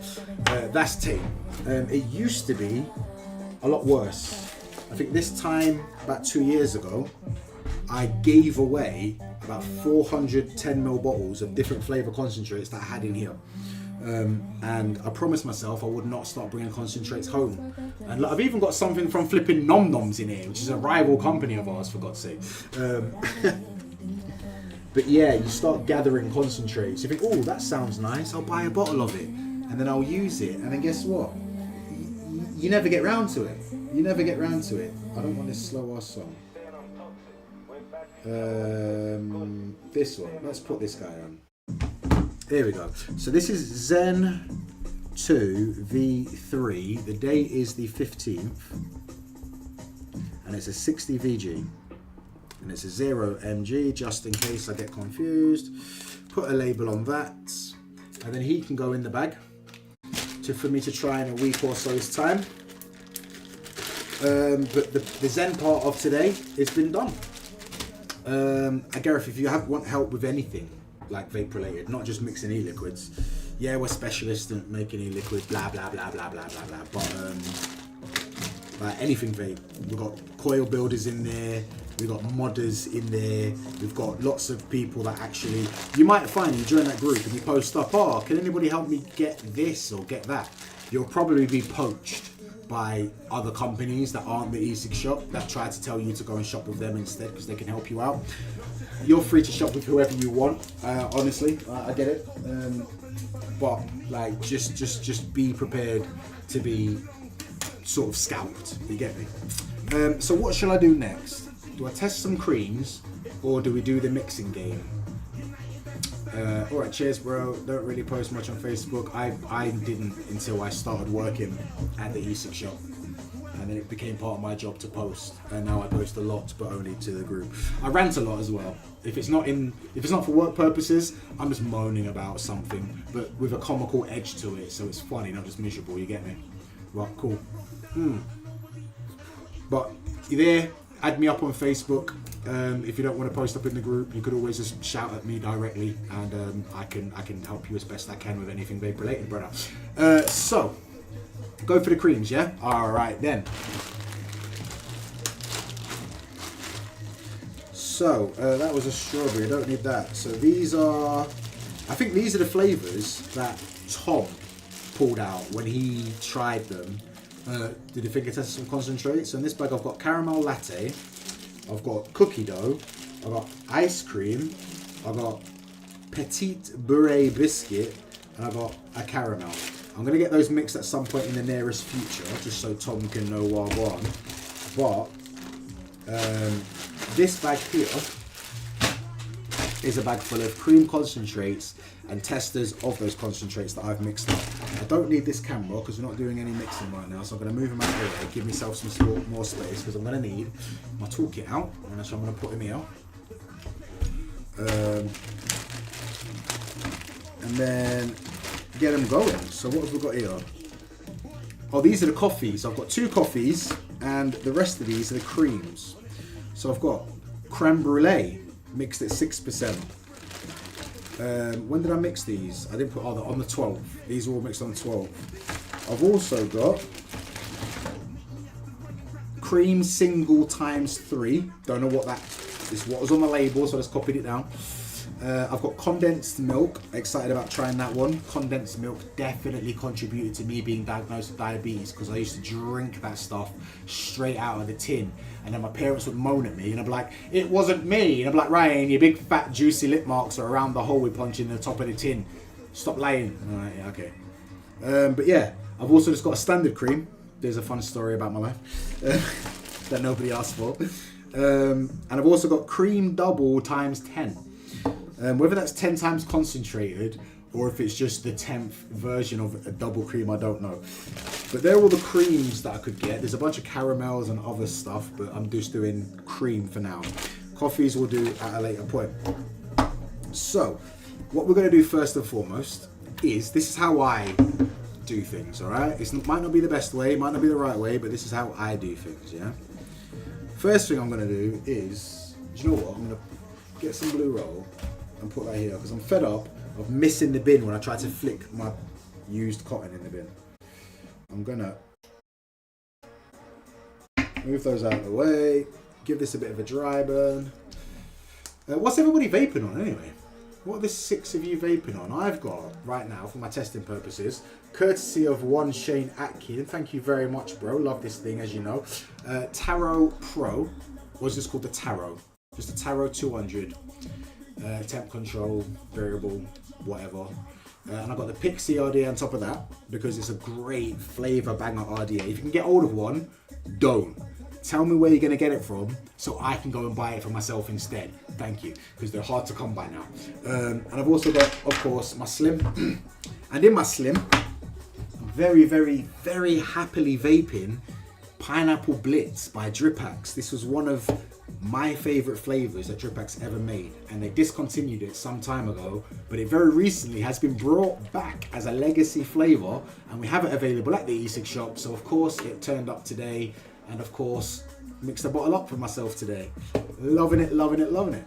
That's tame. It used to be a lot worse. I think this time, about 2 years ago, I gave away about 410ml bottles of different flavour concentrates that I had in here. And I promised myself I would not start bringing concentrates home. And I've even got something from flipping Nom Noms in here, which is a rival company of ours, for God's sake. But yeah, you start gathering concentrates. You think, oh, that sounds nice. I'll buy a bottle of it, and then I'll use it. And then guess what? You never get round to it. You never get round to it. I don't want this slow ass song. This one. Let's put this guy on. There we go. So this is Zen 2 V3. The date is the 15th, and it's a 60 VG. and it's a 0 mg, just in case I get confused. Put a label on that, and then he can go in the bag for me to try in a week or so's time. But the Zen part of today has been done. Gareth, if you want help with anything like vape related, not just mixing e-liquids, yeah, we're specialists in making e-liquid, blah blah blah blah blah blah blah. But like anything vape, we've got coil builders in there, we've got modders in there, we've got lots of people that actually, you might find you join that group and you post up, oh, can anybody help me get this or get that? You'll probably be poached by other companies that aren't the e-cig shop that try to tell you to go and shop with them instead because they can help you out. You're free to shop with whoever you want, honestly, I get it. But like, just be prepared to be sort of scalped, you get me? So what shall I do next? Do I test some creams or do we do the mixing game? Alright, cheers bro. Don't really post much on Facebook. I didn't until I started working at the e-cig shop, and then it became part of my job to post, and now I post a lot but only to the group. I rant a lot as well. If it's not for work purposes, I'm just moaning about something but with a comical edge to it, so it's funny, not just miserable, you get me? Right, cool. But you there? Add me up on Facebook. If you don't want to post up in the group, you could always just shout at me directly, and I can help you as best I can with anything vape related, brother. So go for the creams, yeah? All right then. So that was a strawberry. I don't need that. So these are, I think these are the flavors that Tom pulled out when he tried them. Did a finger test some concentrate. So in this bag I've got caramel latte, I've got cookie dough, I've got ice cream, I've got petite beurre biscuit, and I've got a caramel. I'm going to get those mixed at some point in the nearest future, just so Tom can know what I want. But this bag here is a bag full of cream concentrates and testers of those concentrates that I've mixed up. I don't need this camera because we're not doing any mixing right now, so I'm going to move him out of the way, give myself some more space, because I'm going to need my toolkit out, and that's what I'm going to put him here. And then get them going. So what have we got here? Oh, these are the coffees. I've got 2 coffees, and the rest of these are the creams. So I've got creme brulee mixed at 6%. When did I mix these? I didn't put on the 12th. These are all mixed on the 12th. I've also got cream single times 3. Don't know what that is. What was on the label, so I just copied it down. I've got condensed milk. Excited about trying that one. Condensed milk definitely contributed to me being diagnosed with diabetes, because I used to drink that stuff straight out of the tin, and then my parents would moan at me, and I'd be like, "It wasn't me." And I'd be like, "Ryan, your big fat juicy lip marks are around the hole we punch in the top of the tin. Stop lying." Alright, yeah, okay. But yeah, I've also just got a standard cream. There's a fun story about my life that nobody asked for. And I've also got cream double times 10. Whether that's 10 times concentrated or if it's just the 10th version of a double cream, I don't know. But they're all the creams that I could get. There's a bunch of caramels and other stuff, but I'm just doing cream for now. Coffees we'll do at a later point. So, what we're going to do first and foremost is, this is how I do things, alright? It might not be the best way, it might not be the right way, but this is how I do things, yeah? First thing I'm going to do is, do you know what? I'm going to get some blue roll and put that here, because I'm fed up of missing the bin when I try to flick my used cotton in the bin. I'm gonna move those out of the way, give this a bit of a dry burn. What's everybody vaping on anyway? What are the 6 of you vaping on? I've got, right now, for my testing purposes, courtesy of one Shane Atkin, thank you very much bro, love this thing as you know, Taro Pro, or is this called the Taro? Just a Taro 200. Temp control, variable, whatever. And I've got the Pixie RDA on top of that, because it's a great flavour banger RDA. If you can get hold of one, don't. Tell me where you're going to get it from, so I can go and buy it for myself instead. Thank you, because they're hard to come by now. And I've also got, of course, my Slim. And in my Slim, I'm very, very, very happily vaping Pineapple Blitz by Dripax. This was one of my favourite flavours that Dripac's ever made, and they discontinued it some time ago, but it very recently has been brought back as a legacy flavour, and we have it available at the e-cig shop. So of course it turned up today, and of course mixed a bottle up for myself today. Loving it, loving it, loving it.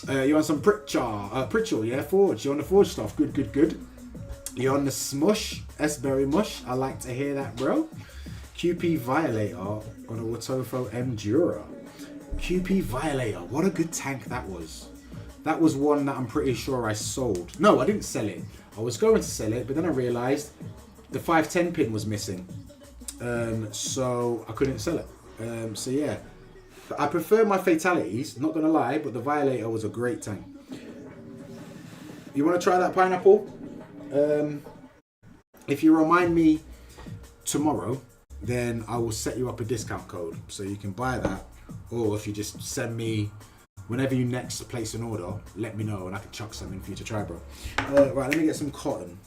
You on some Pritchell, yeah, Forge. You on the Forge stuff? Good, good, good. You on the Smush, S-Berry Mush? I like to hear that, bro. QP Violator on a Watofo Endura. QP Violator, what a good tank that was. That was one that I'm pretty sure I sold. No, I didn't sell it. I was going to sell it, but then I realised the 510 pin was missing. So I couldn't sell it. So yeah. I prefer my Fatalities, not gonna lie, but the Violator was a great tank. You wanna try that pineapple? If you remind me tomorrow, then I will set you up a discount code so you can buy that. Or if you just send me, whenever you next place an order, let me know and I can chuck something for you to try, bro. Right, let me get some cotton.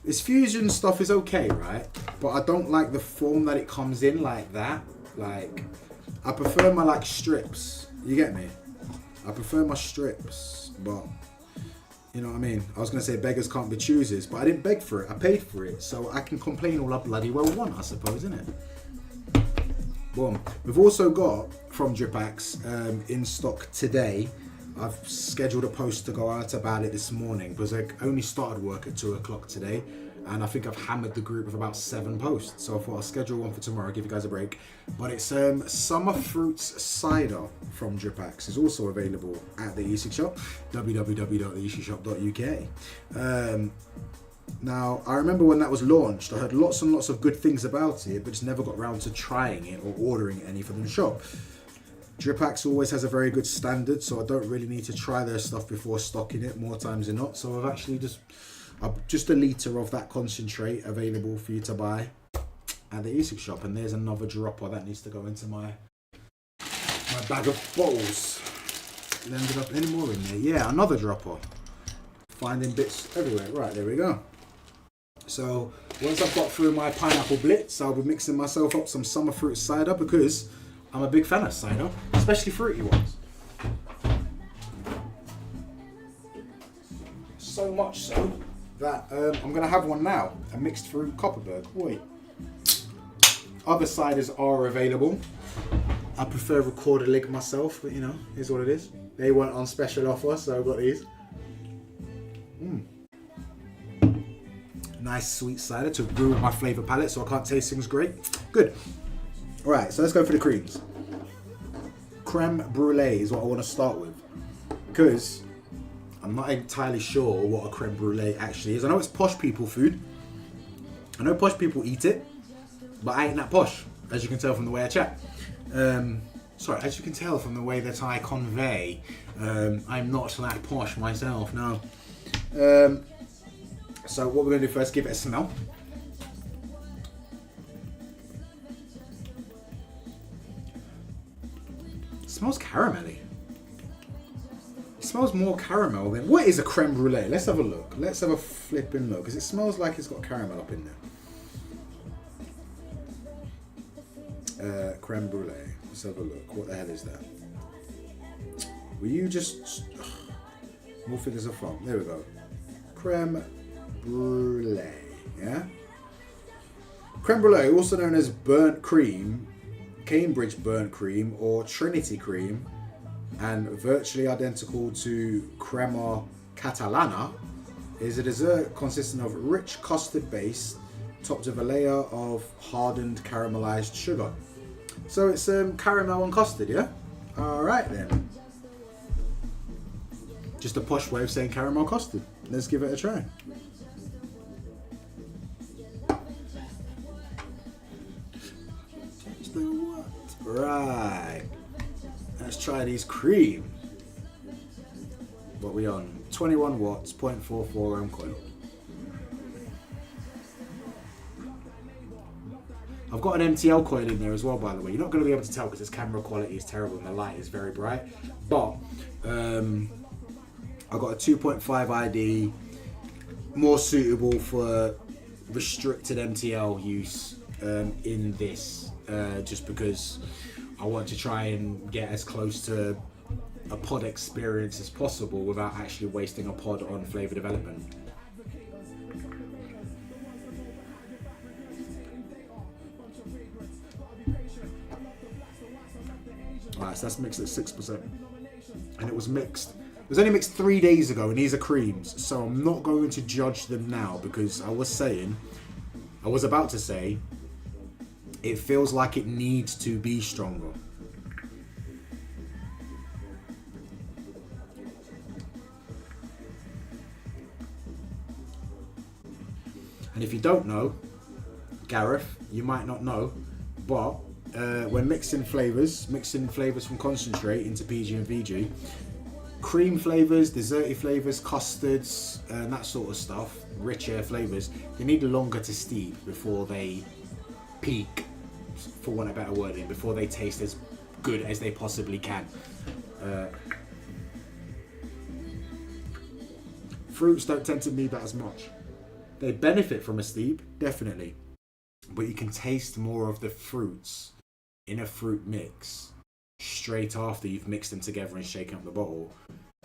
This fusion stuff is okay, right? But I don't like the form that it comes in like that. Like, I prefer my like strips. You get me? I prefer my strips, but you know what I mean? I was going to say beggars can't be choosers, but I didn't beg for it. I paid for it. So I can complain all I bloody well want, I suppose, innit? Boom. We've also got, from Dripax, in stock today. I've scheduled a post to go out about it this morning because I only started work at 2 o'clock today. And I think I've hammered the group with about 7 posts. So I thought I'll schedule one for tomorrow, give you guys a break. But it's Summer Fruits Cider from Dripax. Is also available at the e-cig shop, www.theecigshop.uk. Now, I remember when that was launched, I heard lots and lots of good things about it, but just never got around to trying it or ordering any from the shop. Dripax always has a very good standard, so I don't really need to try their stuff before stocking it more times than not. So I've actually just a litre of that concentrate available for you to buy at the e-cig shop. And there's another dropper that needs to go into my bag of bottles. It ended up any more in there. Yeah, another dropper. Finding bits everywhere. Right, there we go. So once I've got through my pineapple blitz, I'll be mixing myself up some summer fruit cider because I'm a big fan of cider, especially fruity ones. So much so that I'm going to have one now, a mixed fruit Copperberg. Wait. Other ciders are available. I prefer Recorder Lig myself, but you know, here's what it is. They weren't on special offer, so I've got these. Nice sweet cider to brew with my flavour palette so I can't taste things great. Good. Alright, so let's go for the creams. Creme brulee is what I want to start with. Because I'm not entirely sure what a creme brulee actually is. I know it's posh people food. I know posh people eat it, but I ain't that posh, as you can tell from the way I chat. Sorry, as you can tell from the way that I convey, I'm not that posh myself, no. So what we're going to do first, give it a smell. It smells caramelly. It smells more caramel than... What is a creme brulee? Let's have a look. Let's have a flipping look, because it smells like it's got caramel up in there. Creme brulee. Let's have a look. What the hell is that? Will you just... More fingers of foam. There we go. Creme brulee. Yeah? Creme brulee, also known as burnt cream, Cambridge burnt cream, or Trinity cream, and virtually identical to crema catalana, is a dessert consisting of rich custard base topped with a layer of hardened caramelized sugar. So it's caramel and custard, yeah? Alright then. Just a posh way of saying caramel custard. Let's give it a try. Right. Let's try these cream. What are we on? 21 watts, 0.44 ohm coil. I've got an MTL coil in there as well, by the way. You're not going to be able to tell because this camera quality is terrible and the light is very bright. But I've got a 2.5 ID, more suitable for restricted MTL use in this, just because I want to try and get as close to a pod experience as possible without actually wasting a pod on flavour development. Alright, so that's mixed at 6%. And it was only mixed 3 days ago, and these are creams, so I'm not going to judge them now, because I was about to say, it feels like it needs to be stronger. And if you don't know, Gareth, you might not know, but when mixing flavours from concentrate into PG and VG, cream flavours, desserty flavours, custards, and that sort of stuff, richer flavours, they need longer to steep before they peak, for want of a better wording, before they taste as good as they possibly can. Fruits don't tend to need that as much. They benefit from a steep, definitely, but you can taste more of the fruits in a fruit mix straight after you've mixed them together and shaken up the bottle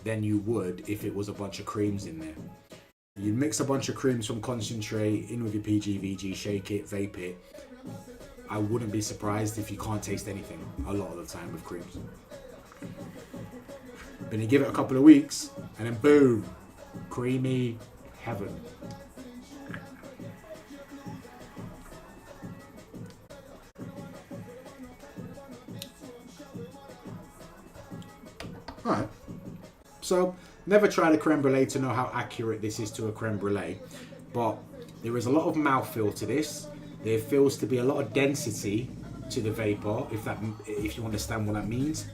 than you would if it was a bunch of creams in there. You mix a bunch of creams from concentrate in with your PG, VG, shake it, vape it. I wouldn't be surprised if you can't taste anything a lot of the time with creams. Then you give it a couple of weeks and then boom, creamy heaven. Alright, so never tried a creme brulee to know how accurate this is to a creme brulee, but there is a lot of mouthfeel to this. There feels to be a lot of density to the vapor, if you understand what that means.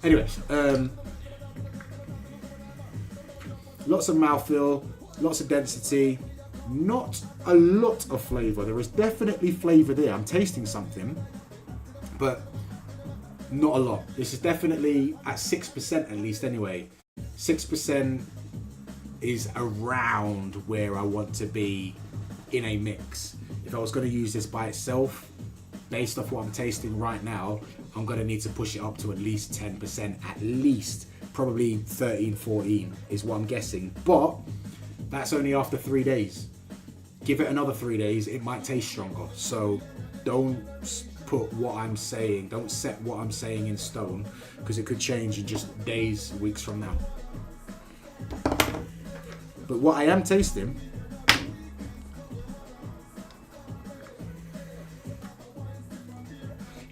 Anyway, lots of mouthfeel, lots of density, not a lot of flavour. There is definitely flavour there. I'm tasting something, but not a lot. This is definitely at 6% at least anyway. 6% is around where I want to be in a mix. If I was going to use this by itself, based off what I'm tasting right now, I'm going to need to push it up to at least 10%, at least. Probably 13, 14 is what I'm guessing. But that's only after 3 days. Give it another 3 days, it might taste stronger. So don't put what I'm saying, don't set what I'm saying in stone, because it could change in just days, weeks from now. But what I am tasting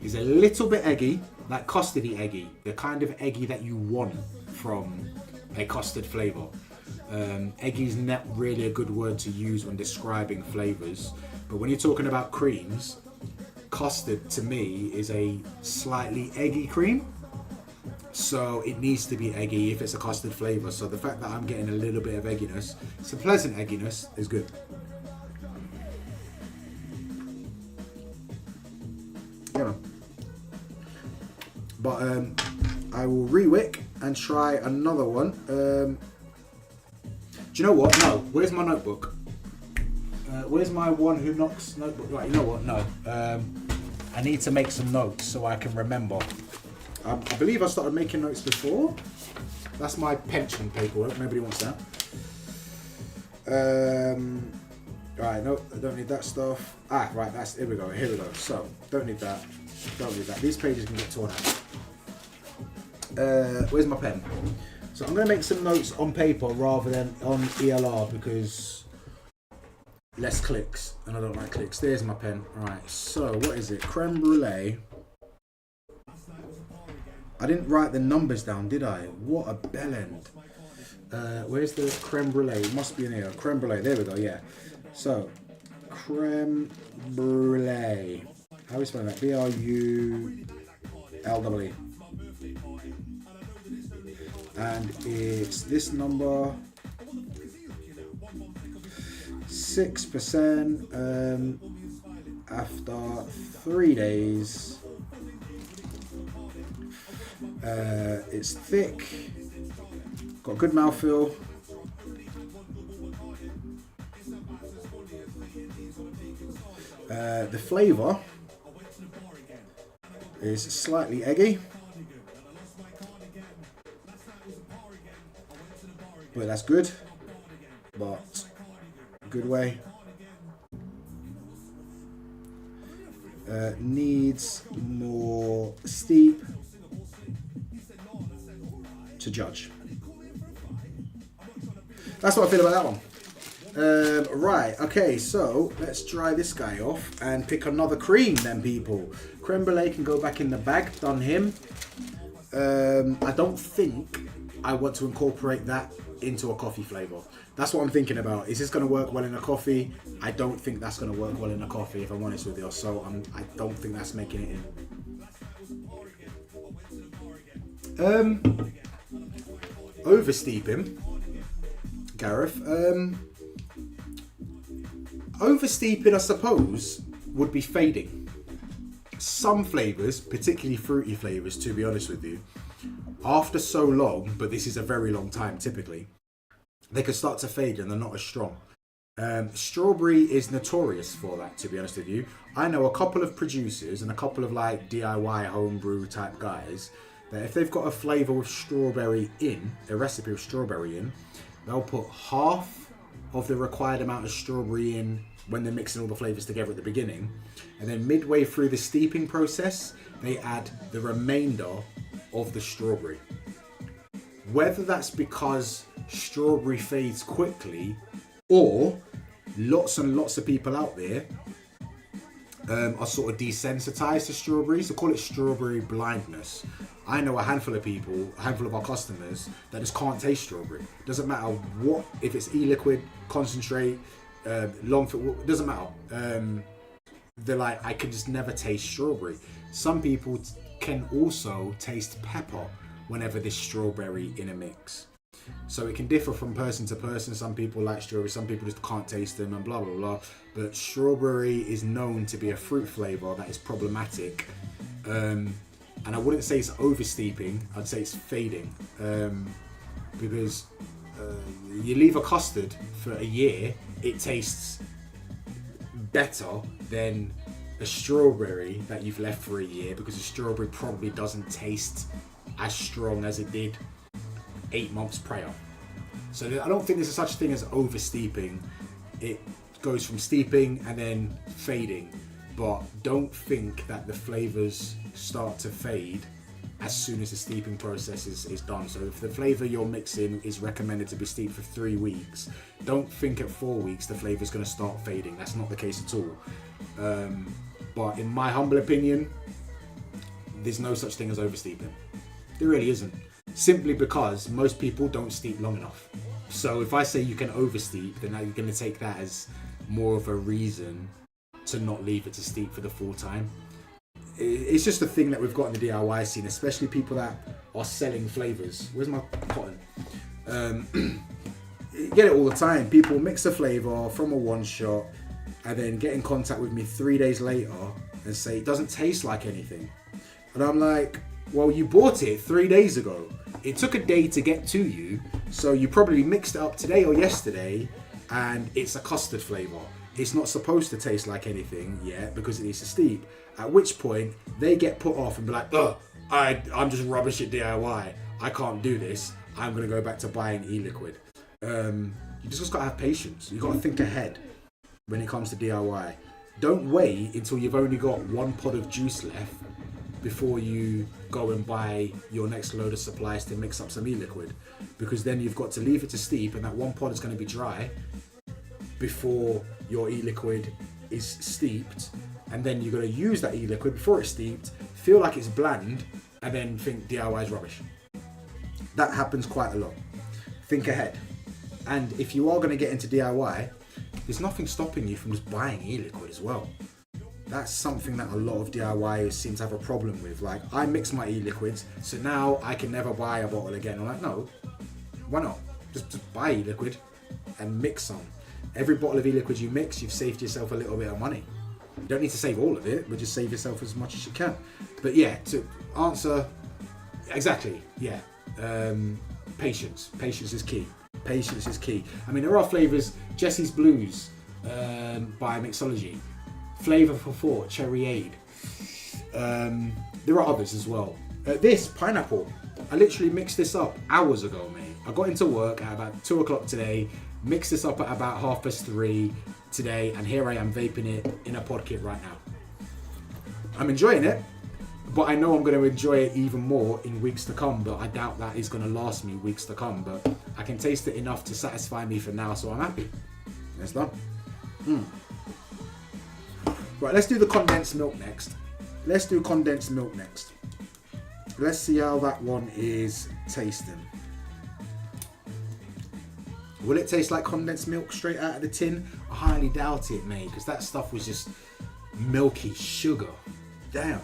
is a little bit eggy, like custardy eggy, the kind of eggy that you want from a custard flavour. Eggy is not really a good word to use when describing flavours, but when you're talking about creams, custard to me is a slightly eggy cream, so it needs to be eggy if it's a custard flavour. So the fact that I'm getting a little bit of egginess, some pleasant egginess, is good. Yeah, man. But I will rewick and try another one. Do you know what? No, where's my notebook? Where's my one who knocks notebook? Right, you know what? No. I need to make some notes so I can remember. I believe I started making notes before. That's my pension paperwork. Nobody wants that. Right, no, I don't need that stuff. Ah, right, here we go. So, don't need that. These pages can get torn out. Where's my pen? So I'm going to make some notes on paper rather than on ELR, because less clicks, and I don't like clicks. There's my pen. Right, so what is it? Creme brulee. I didn't write the numbers down, did I? What a bellend. Where's the creme brulee? It must be in here. Creme brulee. There we go, yeah. So, creme brulee. How are we spelling that? B-R-U-L-E. And it's this number. 6% after 3 days. It's thick, got good mouthfeel. The flavour is slightly eggy, but that's good. But good way. Needs more steep to judge. That's what I feel about that one. Right, okay, so let's dry this guy off and pick another cream then, people. Creme brulee can go back in the bag, done him. I don't think I want to incorporate that into a coffee flavour. That's what I'm thinking about. Is this going to work well in a coffee? I don't think that's going to work well in a coffee, if I'm honest with you. So I don't think that's making it in. Over steeping, Gareth. Over steeping, I suppose, would be fading. Some flavours, particularly fruity flavours, to be honest with you, after so long, but this is a very long time typically, they can start to fade and they're not as strong. Strawberry is notorious for that, to be honest with you. I know a couple of producers and a couple of like DIY homebrew type guys that if they've got a flavour with strawberry in, a recipe with strawberry in, they'll put half of the required amount of strawberry in when they're mixing all the flavours together at the beginning, and then midway through the steeping process they add the remainder of the strawberry. Whether that's because strawberry fades quickly or lots and lots of people out there are sort of desensitized to strawberry, so call it strawberry blindness. I know a handful of people, a handful of our customers that just can't taste strawberry. Doesn't matter what, if it's e-liquid, concentrate, long, it doesn't matter. They're like, I can just never taste strawberry. Some people can also taste pepper whenever there's strawberry in a mix. So it can differ from person to person. Some people like strawberry, some people just can't taste them and blah, blah, blah. But strawberry is known to be a fruit flavour that is problematic. And I wouldn't say it's over steeping, I'd say it's fading. Because you leave a custard for a year, it tastes better than a strawberry that you've left for a year, because a strawberry probably doesn't taste as strong as it did 8 months prior. So I don't think there's such thing as over steeping. It goes from steeping and then fading, but don't think that the flavours start to fade as soon as the steeping process is done. So if the flavour you're mixing is recommended to be steeped for 3 weeks, don't think at 4 weeks the flavour's going to start fading. That's not the case at all. But in my humble opinion, there's no such thing as over steeping. There really isn't. Simply because most people don't steep long enough. So if I say you can oversteep, then you're going to take that as more of a reason to not leave it to steep for the full time. It's just a thing that we've got in the DIY scene, especially people that are selling flavours. Where's my cotton? You get it all the time. People mix a flavour from a one shot and then get in contact with me 3 days later and say it doesn't taste like anything. And I'm like, well, you bought it 3 days ago. It took a day to get to you, so you probably mixed it up today or yesterday, and it's a custard flavour. It's not supposed to taste like anything yet because it needs to steep. At which point, they get put off and be like, oh, I'm just rubbish at DIY. I can't do this. I'm going to go back to buying e-liquid. You just got to have patience. You've got to think ahead when it comes to DIY. Don't wait until you've only got one pot of juice left before you go and buy your next load of supplies to mix up some e-liquid, because then you've got to leave it to steep and that one pot is going to be dry before your e-liquid is steeped, and then you're going to use that e-liquid before it's steeped, feel like it's bland, and then think DIY is rubbish. That happens quite a lot. Think ahead. And if you are going to get into DIY, there's nothing stopping you from just buying e-liquid as well. That's something that a lot of DIYers seem to have a problem with. Like, I mix my e-liquids, so now I can never buy a bottle again. I'm like, no, why not? Just buy e-liquid and mix some. Every bottle of e-liquid you mix, you've saved yourself a little bit of money. You don't need to save all of it, but just save yourself as much as you can. But yeah, to answer, exactly, yeah. Patience. Patience is key. Patience is key. I mean, there are flavours, Jesse's Blues by Mixology. Flavour for Thought, Cherryade. There are others as well. This, pineapple. I literally mixed this up hours ago, mate. I got into work at about 2 o'clock today, mixed this up at about 3:30 today, and here I am vaping it in a pod kit right now. I'm enjoying it, but I know I'm going to enjoy it even more in weeks to come, but I doubt that is going to last me weeks to come, but I can taste it enough to satisfy me for now, so I'm happy. That's done. Right, let's do the condensed milk next. Let's see how that one is tasting. Will it taste like condensed milk straight out of the tin? I highly doubt it, mate, because that stuff was just milky sugar. Damn.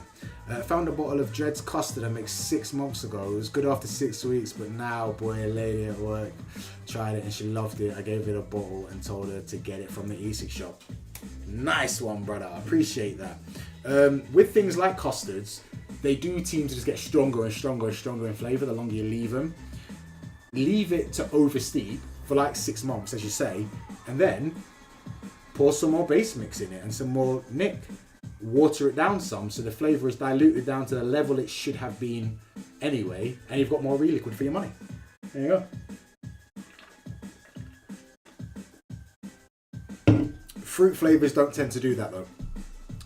Found a bottle of Dread's custard I mixed 6 months ago. It was good after 6 weeks, but now, boy, a lady at work tried it and she loved it. I gave it a bottle and told her to get it from the e-cig shop. Nice one, brother. I appreciate that. With things like custards, they do seem to just get stronger and stronger and stronger in flavour the longer you leave them. Leave it to oversteep for like 6 months, as you say, and then pour some more base mix in it and some more nick. Water it down some so the flavour is diluted down to the level it should have been anyway, and you've got more re-liquid for your money. There you go. Fruit flavours don't tend to do that though.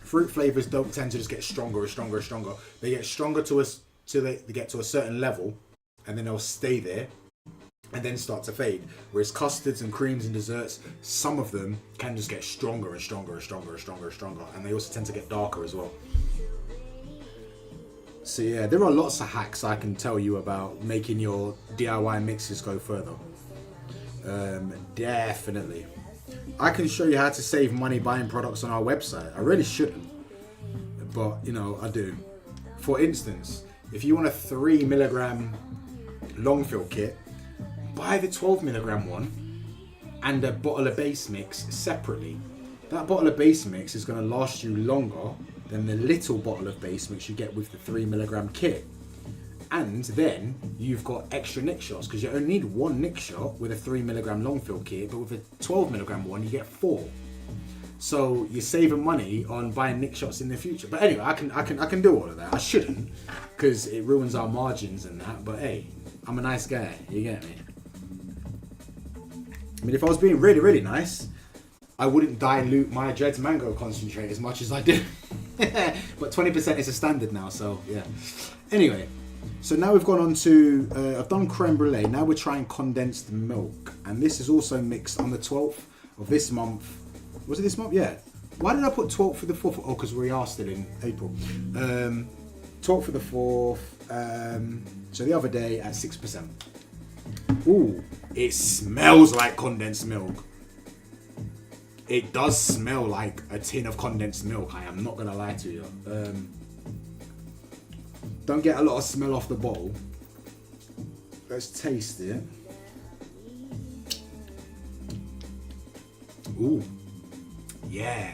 Fruit flavours don't tend to just get stronger and stronger and stronger. They get stronger till they get to a certain level, and then they'll stay there and then start to fade. Whereas custards and creams and desserts, some of them can just get stronger and stronger and stronger and stronger and stronger, and they also tend to get darker as well. So yeah, there are lots of hacks I can tell you about making your DIY mixes go further. Definitely. I can show you how to save money buying products on our website. I really shouldn't, but you know, I do. For instance, if you want a 3 milligram long fill kit, buy the 12 milligram one and a bottle of base mix separately. That bottle of base mix is going to last you longer than the little bottle of base mix you get with the 3 milligram kit. And then you've got extra nick shots, because you only need 1 nick shot with a 3 milligram long fill kit, but with a 12 milligram one you get 4. So you're saving money on buying nick shots in the future. But anyway, I can do all of that. I shouldn't, because it ruins our margins and that. But hey, I'm a nice guy. You get me? I mean, if I was being really, really nice, I wouldn't dilute my Dread's mango concentrate as much as I do. But 20% is a standard now, so yeah. Anyway, so now we've gone on to, I've done creme brulee. Now we're trying condensed milk. And this is also mixed on the 12th of this month. Was it this month? Yeah. Why did I put 12th for the 4th? Oh, because we are still in April. 12th for the 4th. So the other day at 6%. Ooh, it smells like condensed milk. It does smell like a tin of condensed milk. I am not going to lie to you. Don't get a lot of smell off the bottle. Let's taste it. Ooh. Yeah.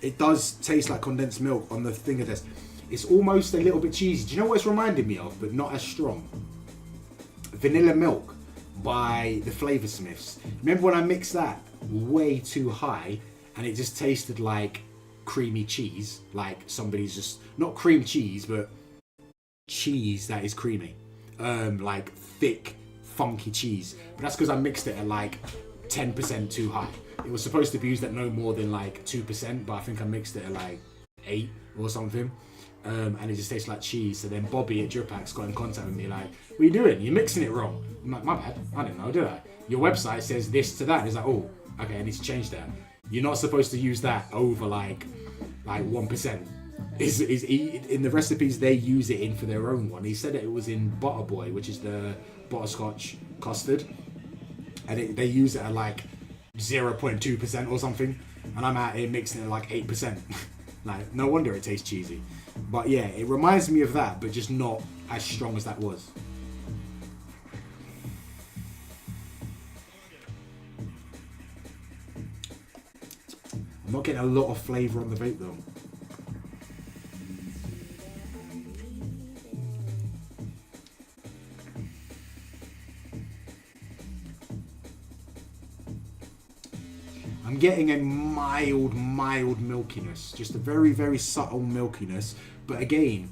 It does taste like condensed milk on the finger test. It's almost a little bit cheesy. Do you know what it's reminding me of, but not as strong? Vanilla Milk by the Flavour Smiths. Remember when I mixed that way too high and it just tasted like creamy cheese? Like somebody's just, not cream cheese, but cheese that is creamy. Like thick, funky cheese. But that's because I mixed it at like 10% too high. It was supposed to be used at no more than like 2%, but I think I mixed it at like 8 or something. And it just tastes like cheese. So then Bobby at Dripax got in contact with me like, what are you doing? You're mixing it wrong. I'm like, my bad. I didn't know, did I? Your website says this to that. And it's like, oh, okay, I need to change that. You're not supposed to use that over like 1%. Is in the recipes they use it in for their own one. He said that it was in Butter Boy, which is the butterscotch custard, and they use it at like 0.2% or something. And I'm out here mixing it at like 8%. Like, no wonder it tastes cheesy. But yeah, it reminds me of that, but just not as strong as that was. I'm not getting a lot of flavour on the vape though. I'm getting a mild milkiness, just a very, very subtle milkiness. But again,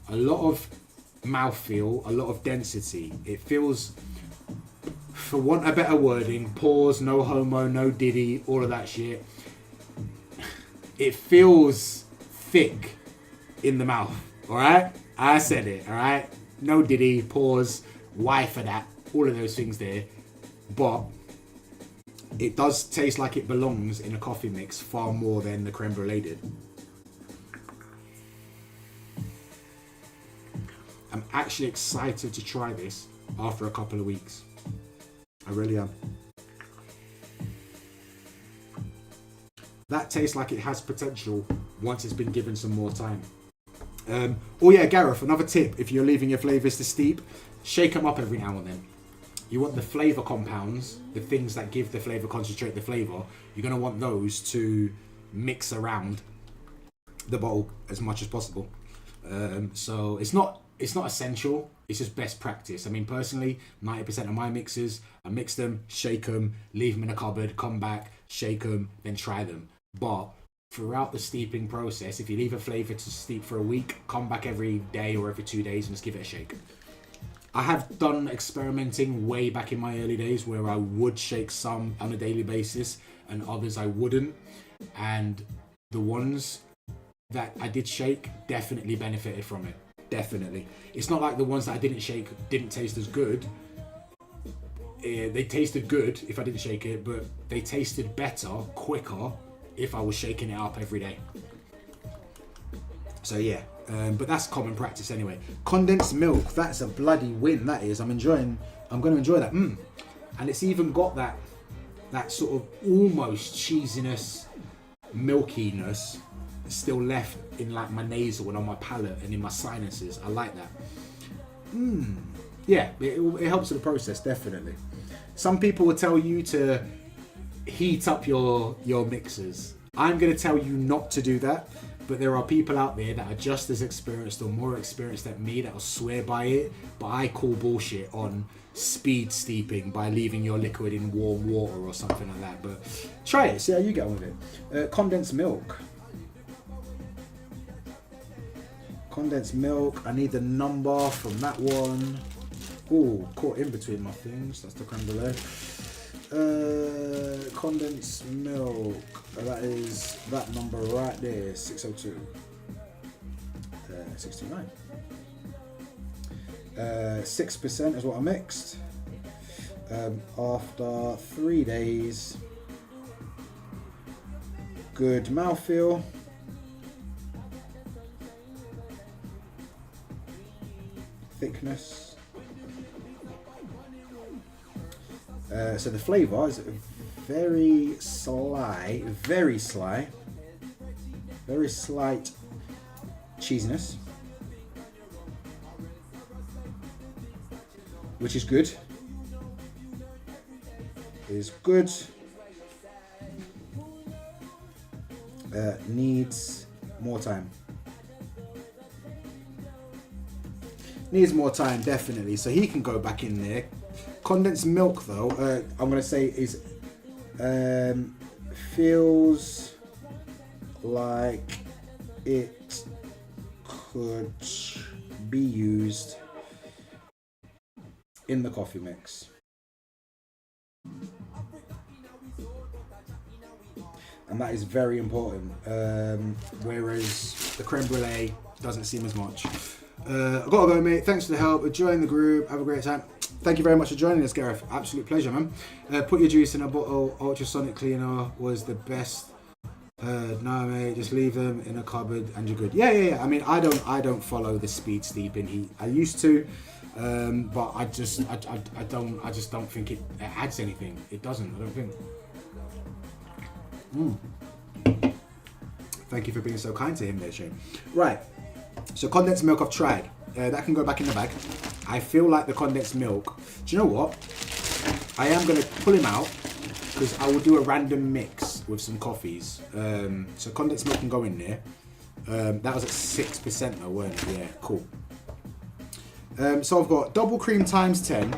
a lot of mouthfeel, a lot of density. It feels, for want of better wording, pause, no homo, no diddy, all of that shit. It feels thick in the mouth, all right? I said it, all right? No diddy, pause, why for that, all of those things there. But it does taste like it belongs in a coffee mix far more than the creme brulee did. I'm actually excited to try this after a couple of weeks. I really am. That tastes like it has potential once it's been given some more time. Oh yeah, Gareth, another tip, if you're leaving your flavours to steep, shake them up every now and then. You want the flavour compounds, the things that give the flavour, concentrate the flavour, you're going to want those to mix around the bottle as much as possible. So it's not essential, it's just best practice. I mean, personally, 90% of my mixes, I mix them, shake them, leave them in a cupboard, come back, shake them, then try them. But throughout the steeping process, if you leave a flavour to steep for a week, come back every day or every 2 days and just give it a shake. I have done experimenting way back in my early days where I would shake some on a daily basis and others I wouldn't. And the ones that I did shake definitely benefited from it. Definitely. It's not like the ones that I didn't shake didn't taste as good. They tasted good if I didn't shake it, but they tasted better, quicker, if I was shaking it up every day. So yeah, but that's common practice anyway. Condensed milk, that's a bloody win, that is. I'm going to enjoy that. And it's even got that sort of almost cheesiness, milkiness still left in like my nasal and on my palate and in my sinuses. I like that. Yeah, it helps with the process, definitely. Some people will tell you to heat up your mixers. I'm going to tell you not to do that, but there are people out there that are just as experienced or more experienced than me that will swear by it, but I call bullshit on speed steeping by leaving your liquid in warm water or something like that. But try it, see how you get on with it. Condensed milk. Condensed milk, I need the number from that one. Oh, caught in between my things, that's the creme brulee. Condensed milk, that is that number right there, 602. 629. 6% is what I mixed. After 3 days, good mouthfeel. Thickness. So the flavour is very slight cheesiness, which is good. Needs more time. Needs more time, definitely. So he can go back in there. Condensed milk, though, I'm going to say is feels like it could be used in the coffee mix. And that is very important. Whereas the creme brulee doesn't seem as much. I've got to go, mate. Thanks for the help. Join the group. Have a great time. Thank you very much for joining us, Gareth. Absolute pleasure, man. Put your juice in a bottle. Ultrasonic cleaner was the best. No, mate. Just leave them in a cupboard and you're good. Yeah. I mean, I don't follow the speed steeping heat. I used to, but I just don't think it adds anything. It doesn't. I don't think. Thank you for being so kind to him there, Shane. Right. So condensed milk I've tried. That can go back in the bag. I feel like the condensed milk. Do you know what? I am going to pull him out because I will do a random mix with some coffees. So condensed milk can go in there. That was at 6% though, weren't it? Yeah, cool. So I've got double cream times 10,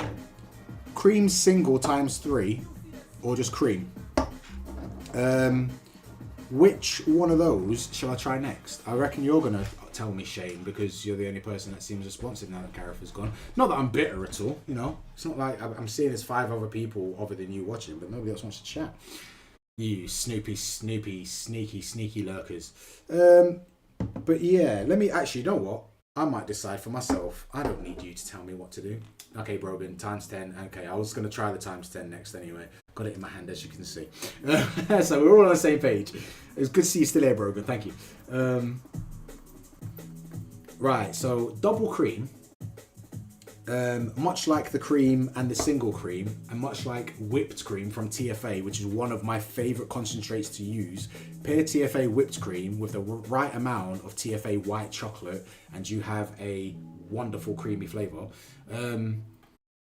cream single times 3, or just cream. Which one of those shall I try next? I reckon you're going to tell me, Shane, because you're the only person that seems responsive now that Gareth has gone. Not that I'm bitter at all, you know. It's not like I'm seeing there's 5 other people other than you watching, but nobody else wants to chat. You sneaky lurkers. But yeah, let me actually, you know what? I might decide for myself. I don't need you to tell me what to do. Okay, Brogan, times 10. Okay, I was going to try the times 10 next anyway. Got it in my hand, as you can see. So we're all on the same page. It's good to see you still here, Brogan. Thank you. Right, so double cream. Much like the cream and the single cream, and much like whipped cream from TFA, which is one of my favourite concentrates to use, pair TFA whipped cream with the right amount of TFA white chocolate, and you have a wonderful creamy flavour.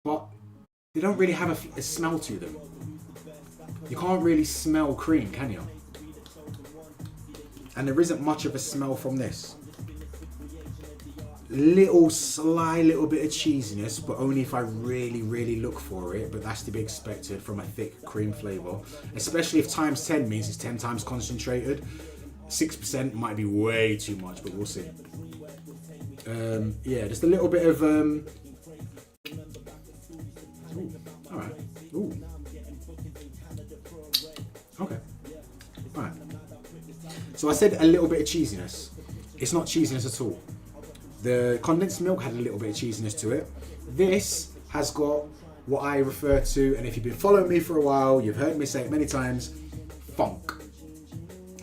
But they don't really have a smell to them. You can't really smell cream, can you? And there isn't much of a smell from this. Sly little bit of cheesiness, but only if I really look for it. But that's to be expected from a thick cream flavour, especially if times 10 means it's 10 times concentrated. 6% might be way too much, but we'll see. Yeah, just a little bit of ooh, all right. Ooh. Okay. All right. So I said a little bit of cheesiness. It's not cheesiness at all. The condensed milk had a little bit of cheesiness to it. This has got what I refer to, and if you've been following me for a while, you've heard me say it many times, funk.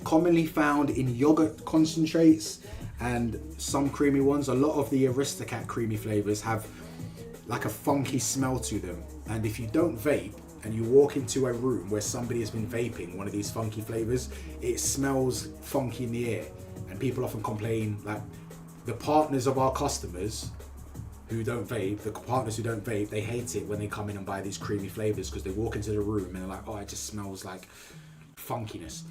Commonly found in yogurt concentrates and some creamy ones. A lot of the Aristocat creamy flavours have like a funky smell to them. And if you don't vape and you walk into a room where somebody has been vaping one of these funky flavours, it smells funky in the air. And people often complain, like, the partners of our customers who don't vape, they hate it when they come in and buy these creamy flavours because they walk into the room and they're like, oh, it just smells like funkiness.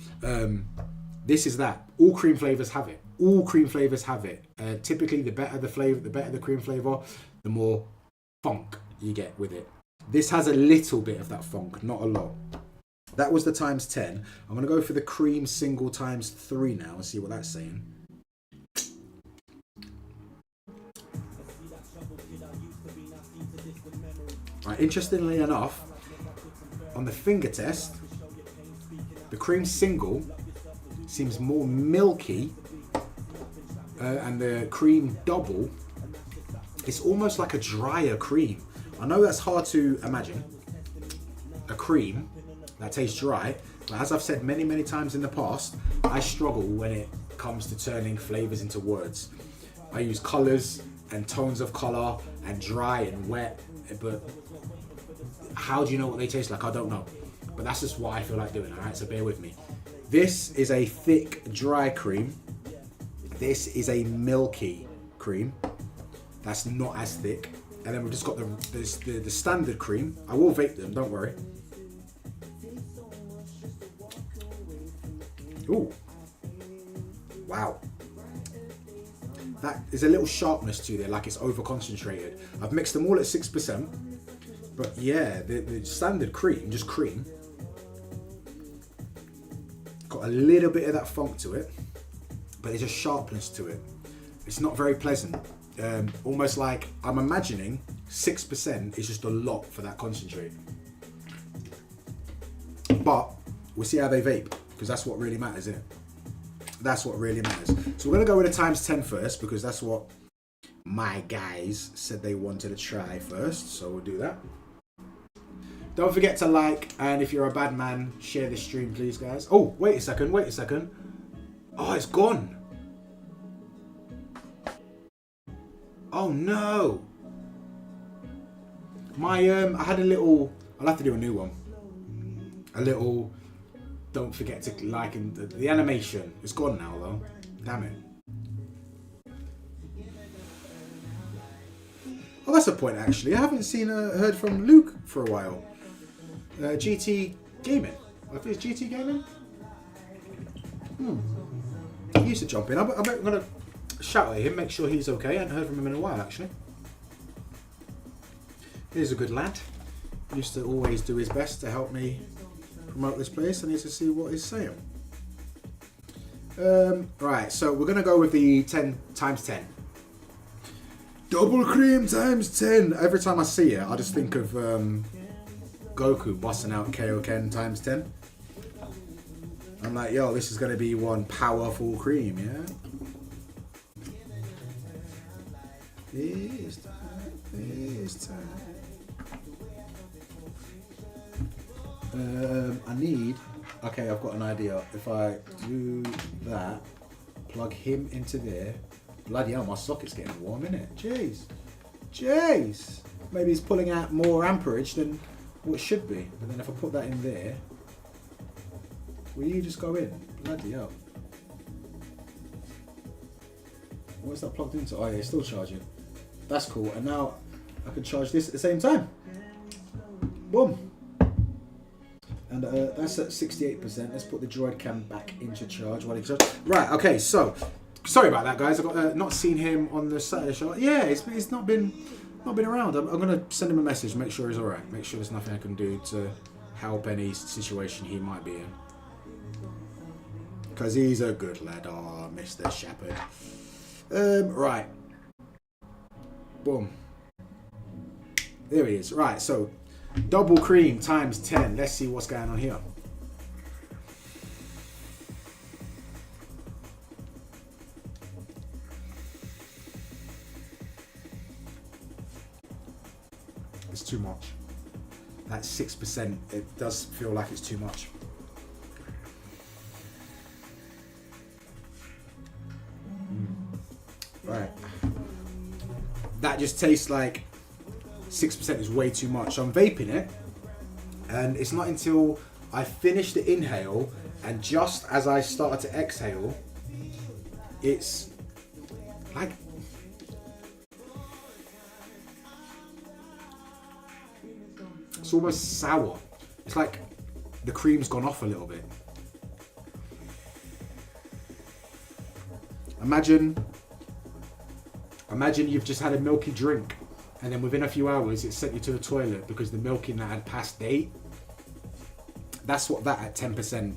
This is that. All cream flavours have it. All cream flavours have it. Typically, the better the flavour, the better the cream flavour, the more funk you get with it. This has a little bit of that funk, not a lot. That was the times 10. I'm going to go for the cream single times 3 now and see what that's saying. Right, interestingly enough, on the finger test, the cream single seems more milky, and the cream double, it's almost like a drier cream. I know that's hard to imagine, a cream that tastes dry, but as I've said many times in the past, I struggle when it comes to turning flavours into words. I use colours and tones of colour and dry and wet, but how do you know what they taste like? I don't know. But that's just what I feel like doing, alright? So bear with me. This is a thick, dry cream. This is a milky cream. That's not as thick. And then we've just got the standard cream. I will vape them, don't worry. Ooh. Wow. That is a little sharpness to there, like it's over concentrated. I've mixed them all at 6%. But yeah, the standard cream, just cream, got a little bit of that funk to it, but there's a sharpness to it. It's not very pleasant. Almost like, I'm imagining 6% is just a lot for that concentrate. But we'll see how they vape, because that's what really matters, isn't it? That's what really matters. So we're going to go with the times 10 first, because that's what my guys said they wanted to try first. So we'll do that. Don't forget to like, and if you're a bad man, share this stream, please, guys. Oh, wait a second. Oh, it's gone. Oh no. I had a little, I'll have to do a new one. A little, don't forget to like, and the animation. It's gone now though. Damn it. Oh, that's a point actually. I haven't heard from Luke for a while. GT Gaming. I think it's GT Gaming. He used to jump in. I'm going to shout at him, make sure he's okay. I haven't heard from him in a while, actually. He's a good lad. He used to always do his best to help me promote this place. I need to see what he's saying. Right, so we're gonna go with the 10 times 10. Double cream times 10. Every time I see it, I just think of Goku busting out Kaioken times 10. I'm like, yo, this is gonna be one powerful cream, yeah? This time. I need. Okay, I've got an idea. If I do that, plug him into there. Bloody hell, my socket's getting warm, innit? Jeez. Jeez. Maybe he's pulling out more amperage than what it should be. But then if I put that in there, will you just go in? Bloody hell. What's that plugged into? Oh yeah, it's still charging. That's cool. And now I can charge this at the same time. Boom. And that's at 68%. Let's put the Droid Cam back into charge while it's charged. Right, okay, so sorry about that, guys. I got not seen him on the Saturday show. Yeah, it's not been around. I'm gonna send him a message, make sure he's all right, make sure there's nothing I can do to help any situation he might be in. Because he's a good lad. Oh, Mr. Shepherd. Right. Boom. There he is. Right, so double cream times 10. Let's see what's going on here. It's too much. That's 6%. It does feel like it's too much. Right. That just tastes like 6% is way too much. So I'm vaping it, and it's not until I finish the inhale and just as I started to exhale, it's like it's almost sour. It's like the cream's gone off a little bit. Imagine you've just had a milky drink and then within a few hours it sent you to the toilet because the milk in that had passed date. That's what that at 10%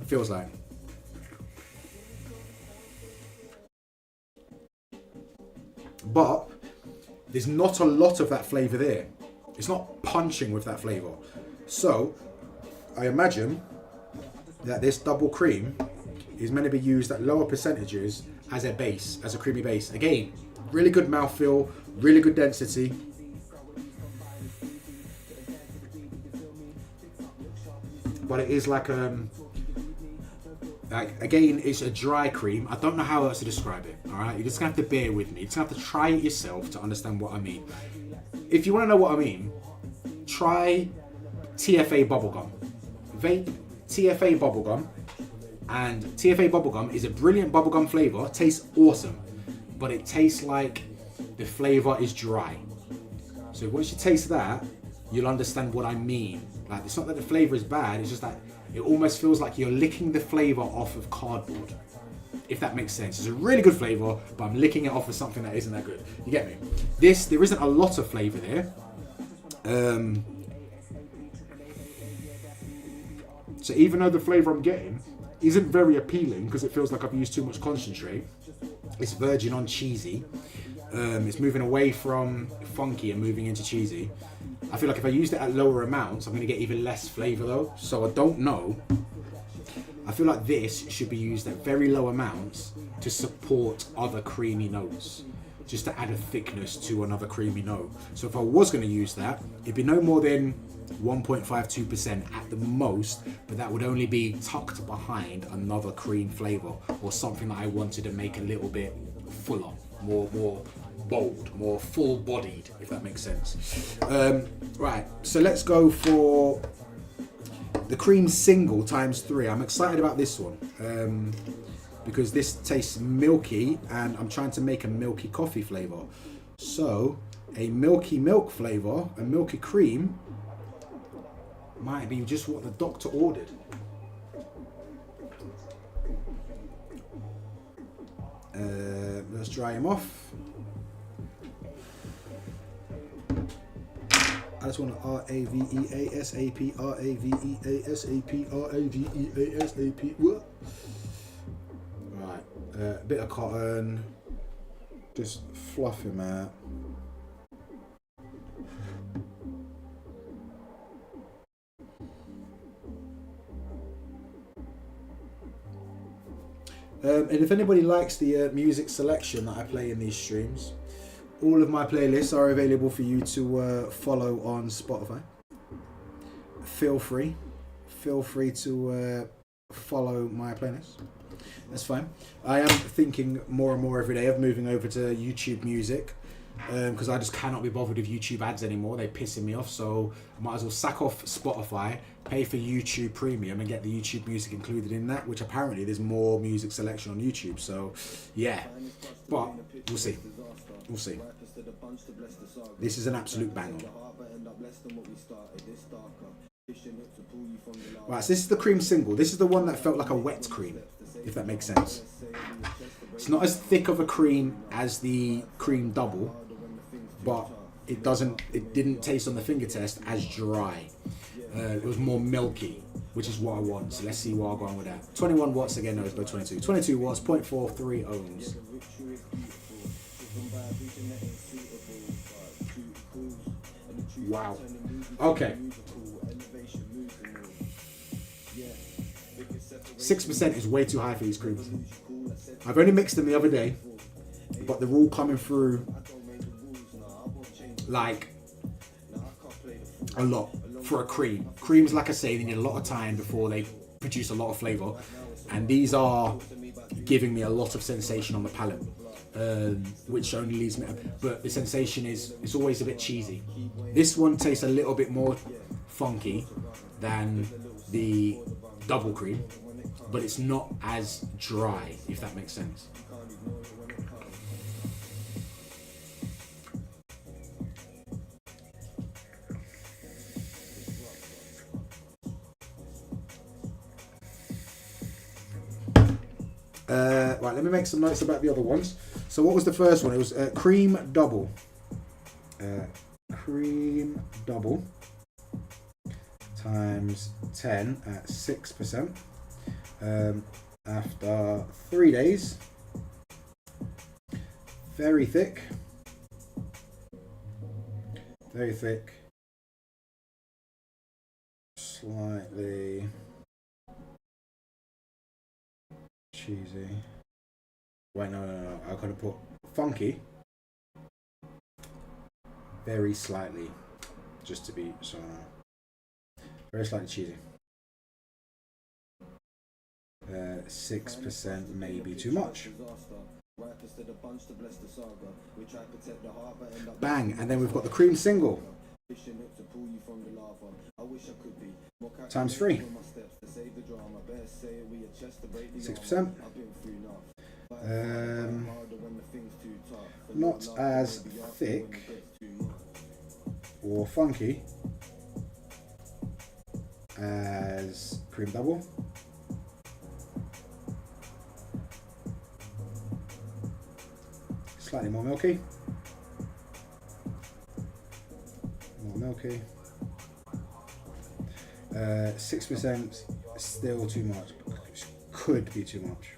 feels like. But there's not a lot of that flavour there. It's not punching with that flavour. So I imagine that this double cream is meant to be used at lower percentages as a base, as a creamy base. Again, really good mouthfeel, really good density. But it is like again, it's a dry cream. I don't know how else to describe it. All right, you're just gonna have to bear with me. You're just gonna have to try it yourself to understand what I mean. If you want to know what I mean, try TFA bubblegum. Vape TFA bubblegum. And TFA bubblegum is a brilliant bubblegum flavour. Tastes awesome. But it tastes like the flavour is dry. So once you taste that, you'll understand what I mean. Like, it's not that the flavour is bad, it's just that it almost feels like you're licking the flavour off of cardboard. If that makes sense. It's a really good flavour, but I'm licking it off of something that isn't that good. You get me? This, there isn't a lot of flavour there. So even though the flavour I'm getting isn't very appealing because it feels like I've used too much concentrate, it's verging on cheesy. It's moving away from funky and moving into cheesy. I feel like if I used it at lower amounts, I'm going to get even less flavour though. So I don't know. I feel like this should be used at very low amounts to support other creamy notes, just to add a thickness to another creamy note. So if I was going to use that, it'd be no more than 1.52% at the most, but that would only be tucked behind another cream flavour or something that I wanted to make a little bit fuller, more bold, more full-bodied, if that makes sense. Right, so let's go for the cream single times 3. I'm excited about this one because this tastes milky and I'm trying to make a milky coffee flavour. So a milky milk flavour, a milky cream, might be just what the doctor ordered. Let's dry him off. I just want to R-A-V-E-A-S-A-P, R-A-V-E-A-S-A-P, R-A-V-E-A-S-A-P. What? Right, a bit of cotton, just fluff him out. And if anybody likes the music selection that I play in these streams, all of my playlists are available for you to follow on Spotify. Feel free to follow my playlist. That's fine. I am thinking more and more every day of moving over to YouTube Music because I just cannot be bothered with YouTube ads anymore. They're pissing me off, so I might as well sack off Spotify, pay for YouTube Premium and get the YouTube Music included in that, which apparently there's more music selection on YouTube. So yeah, but we'll see. We'll see. This is an absolute banger. Right, so this is the cream single. This is the one that felt like a wet cream, if that makes sense. It's not as thick of a cream as the cream double, but it didn't taste on the finger test as dry. It was more milky, which is what I want. So let's see what I'll go on with that. 21 watts again, no, it's about 22. 22 watts, 0.43 ohms. Wow. Okay. 6% is way too high for these creams. I've only mixed them the other day, but they're all coming through like a lot for a cream. Creams, like I say, they need a lot of time before they produce a lot of flavour, and these are giving me a lot of sensation on the palate, which only leaves me. But the sensation is, it's always a bit cheesy. This one tastes a little bit more funky than the double cream, but it's not as dry, if that makes sense. Right, let me make some notes about the other ones. So what was the first one? It was cream double. Cream double times 10 at 6%. After 3 days, very thick, slightly cheesy. Wait, no, I could have put funky, very slightly, just to be so very slightly cheesy. 6% may be too much. Bang, and then we've got the cream single times 3. 6%. Not as thick or funky as cream double. Slightly more milky. 6% still too much. Could be too much.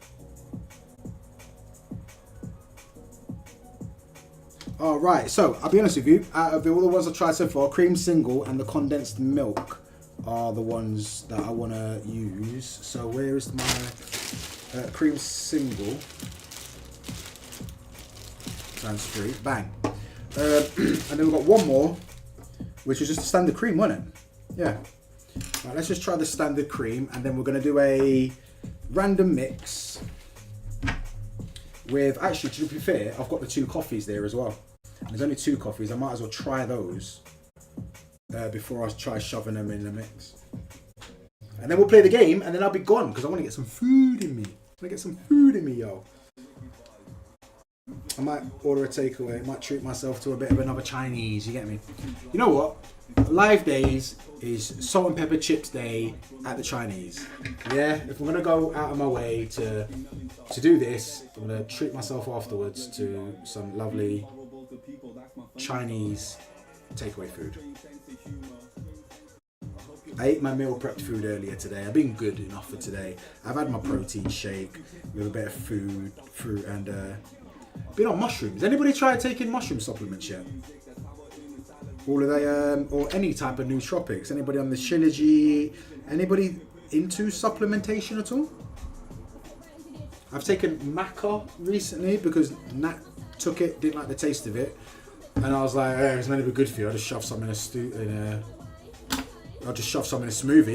All right, so I'll be honest with you. Out of all the ones I've tried so far, cream single and the condensed milk are the ones that I want to use. So where is my cream single? Times 3, bang. And then we've got one more, which is just a standard cream, wasn't it? Yeah. Right, let's just try the standard cream, and then we're going to do a random mix with, actually, to be fair, I've got the 2 coffees there as well. And there's only 2 coffees. I might as well try those before I try shoving them in the mix. And then we'll play the game, and then I'll be gone, because I want to get some food in me. I want to get some food in me, yo. I might order a takeaway. I might treat myself to a bit of another Chinese. You get me? You know what? Live days is salt and pepper chips day at the Chinese. Yeah, if I'm gonna go out of my way to do this, I'm gonna treat myself afterwards to some lovely Chinese takeaway food. I ate my meal prepped food earlier today. I've been good enough for today. I've had my protein shake with a bit of food, fruit, and been on mushrooms. Anybody tried taking mushroom supplements yet? All of they, or any type of nootropics? Anybody on the Shilajit? Anybody into supplementation at all? I've taken maca recently because Nat took it, didn't like the taste of it, and I was like, hey, it's meant to be good for you. I'll just shove some in a smoothie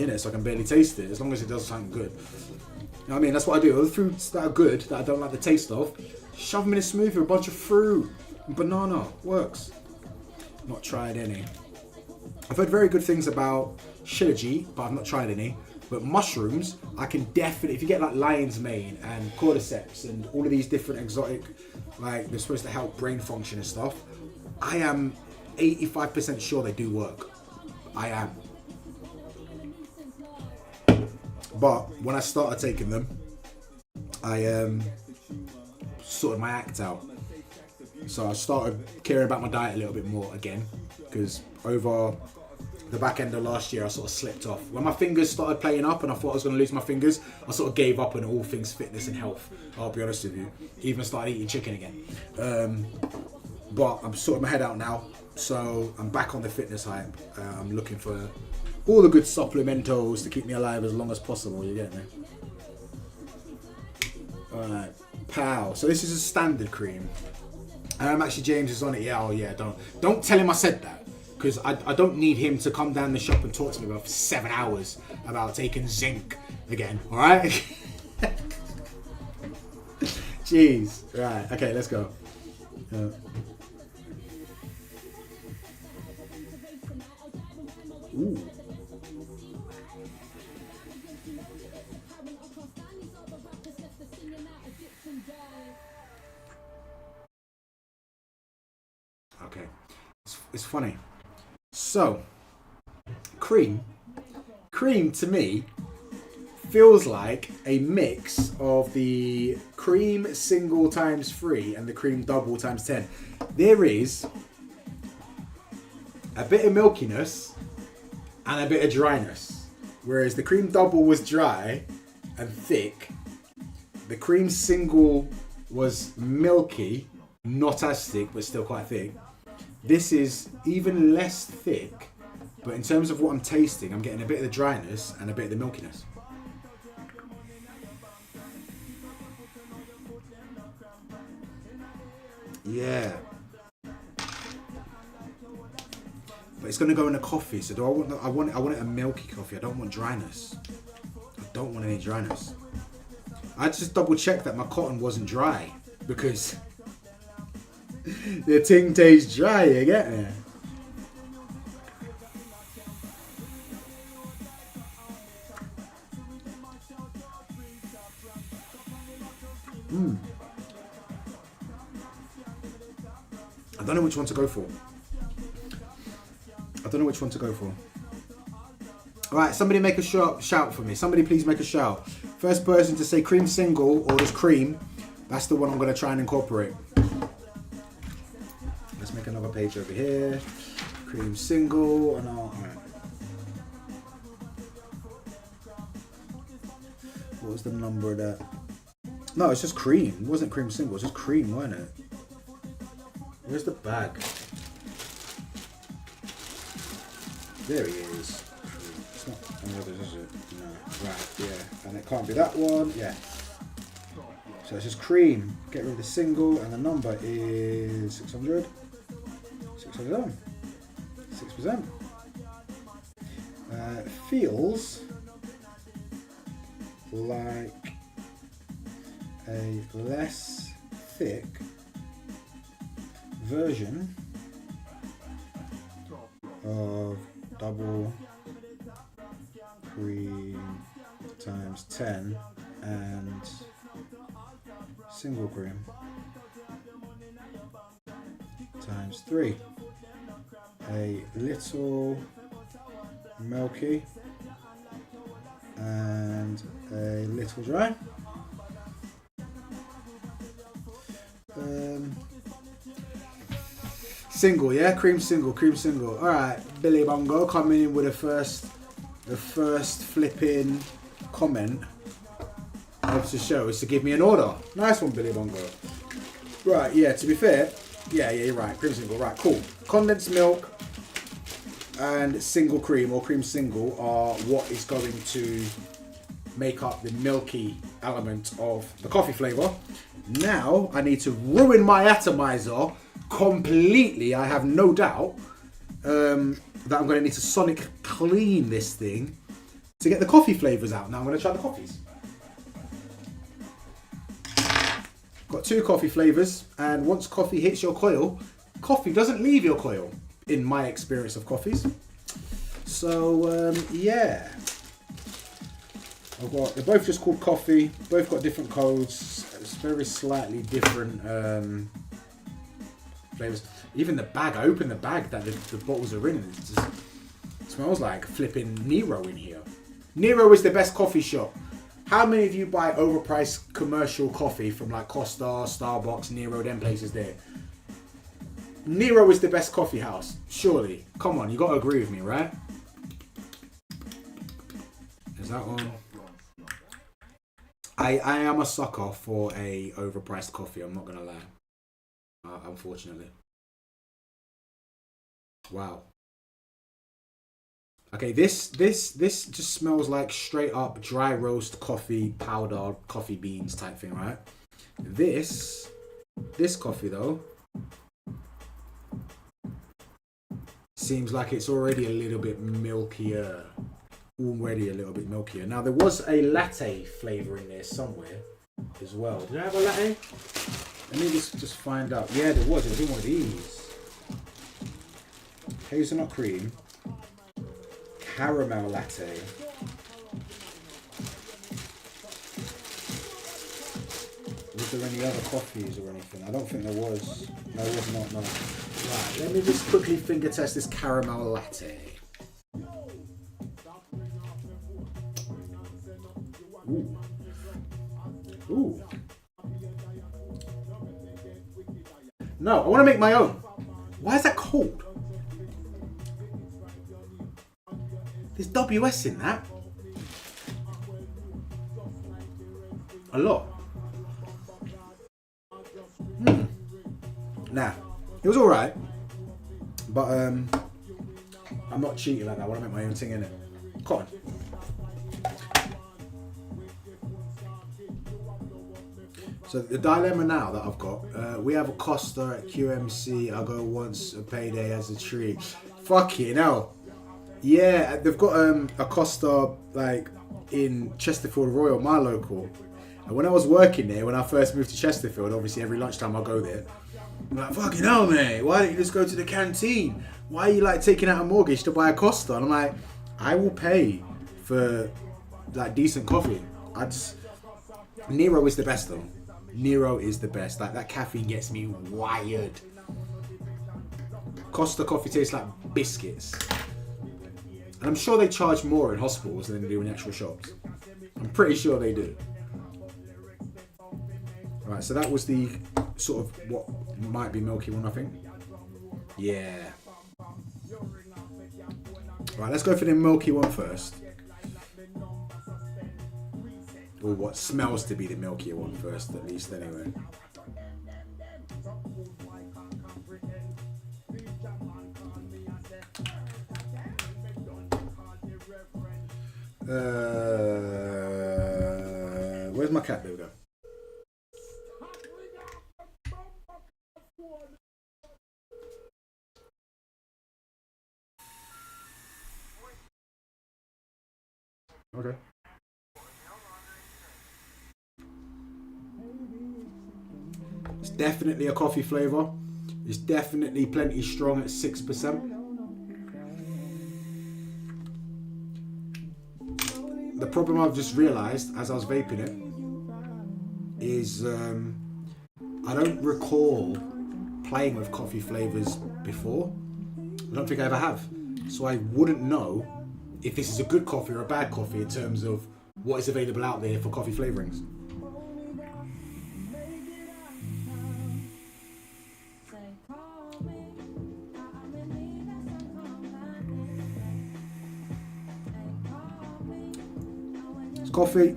in it so I can barely taste it, as long as it does something good. You know what I mean? That's what I do. All the foods that are good, that I don't like the taste of, shove them in a smoothie with a bunch of fruit. Banana. Works. Not tried any. I've heard very good things about Shilajit, but I've not tried any. But mushrooms, I can definitely, if you get like lion's mane and cordyceps and all of these different exotic, like they're supposed to help brain function and stuff, I am 85% sure they do work. I am. But when I started taking them, I sorted my act out. So I started caring about my diet a little bit more again, because over the back end of last year I sort of slipped off. When my fingers started playing up and I thought I was going to lose my fingers, I sort of gave up on all things fitness and health. I'll be honest with you. Even started eating chicken again. But I'm sorting my head out now, so I'm back on the fitness hype. I'm looking for all the good supplementals to keep me alive as long as possible, you get me? Alright, pow. So this is a standard cream. Actually James is on it. Yeah, oh yeah, don't tell him I said that, because I don't need him to come down the shop and talk to me about 7 hours about taking zinc again, alright? Jeez. Right, okay, let's go. Ooh. Okay, it's funny. So, cream to me feels like a mix of the cream single times 3 and the cream double times 10. There is a bit of milkiness and a bit of dryness. Whereas the cream double was dry and thick, the cream single was milky, not as thick, but still quite thick. This is even less thick, but in terms of what I'm tasting, I'm getting a bit of the dryness and a bit of the milkiness. Yeah. But it's going to go in a coffee, so do I want it a milky coffee. I don't want dryness. I don't want any dryness. I just double checked that my cotton wasn't dry, because the thing tastes dry, you get me? I don't know which one to go for. Alright, somebody make a shout for me. Somebody please make a shout. First person to say cream single or just cream, that's the one I'm going to try and incorporate. Let's make another page over here. Cream single and all. Right. What was the number of that? No, it's just cream. It wasn't cream single, it's just cream, wasn't it? Where's the bag? There he is. It's not any others, is it? No. Right, yeah. And it can't be that one. Yeah. So it's just cream. Get rid of the single, and the number is 600. 600. 6%. Feels like a less thick version of double cream times 10 and single cream times 3. A little milky and a little dry. Single, yeah, cream single, cream single. All right, Billy Bongo coming in with the first flipping comment of the show is to give me an order. Nice one, Billy Bongo. Right, yeah. To be fair, yeah, you're right. Cream single, right, cool. Condensed milk and single cream or cream single are what is going to make up the milky element of the coffee flavour. Now I need to ruin my atomizer completely. I have no doubt that I'm going to need to sonic clean this thing to get the coffee flavours out. Now I'm going to try the coffees. Got 2 coffee flavours, and once coffee hits your coil, coffee doesn't leave your coil, in my experience of coffees. So yeah, they're both just called coffee. Both got different codes. It's very slightly different flavors. Even the bag, I opened the bag that the bottles are in, and it just smells like flipping Nero in here. Nero is the best coffee shop. How many of you buy overpriced commercial coffee from like Costa, Starbucks, Nero, them places there? Nero is the best coffee house, surely. Come on, you got to agree with me, right? Is that one? I am a sucker for a overpriced coffee, I'm not going to lie. Unfortunately. Wow. Okay, this just smells like straight up dry roast coffee, powdered coffee beans type thing, right? This coffee though seems like it's already a little bit milkier. Now there was a latte flavour in there somewhere as well. Did I have a latte? Let me just find out. Yeah, there was. It was in one of these. Hazelnut cream. Caramel latte. Was there any other coffees or anything? I don't think there was. No, there was not. No. Right, let me just quickly finger test this caramel latte. Ooh. Ooh. No, I want to make my own. Why is that cold? There's WS in that. A lot. Nah, it was alright. But I'm not cheating like that. I want to make my own thing in it. Come on. So the dilemma now that I've got, we have a Costa at QMC. I go once a payday as a treat. Fucking hell. Yeah, they've got a Costa like in Chesterfield Royal, my local. And when I was working there, when I first moved to Chesterfield, obviously every lunchtime I go there. I'm like, fucking hell, mate, why don't you just go to the canteen? Why are you like taking out a mortgage to buy a Costa? And I'm like, I will pay for like decent coffee. Nero is the best though. Nero is the best. Like that caffeine gets me wired. Costa coffee tastes like biscuits. And I'm sure they charge more in hospitals than they do in actual shops. I'm pretty sure they do. Right, so that was the sort of what might be milky one, I think. Yeah. Right, let's go for the milky one first. Or what smells to be the milkier one first, at least, anyway. Where's my cat? There we go. Okay. It's definitely a coffee flavour. It's definitely plenty strong at 6%. The problem I've just realised as I was vaping it is I don't recall playing with coffee flavours before. I don't think I ever have. So I wouldn't know if this is a good coffee or a bad coffee in terms of what is available out there for coffee flavourings. It's coffee.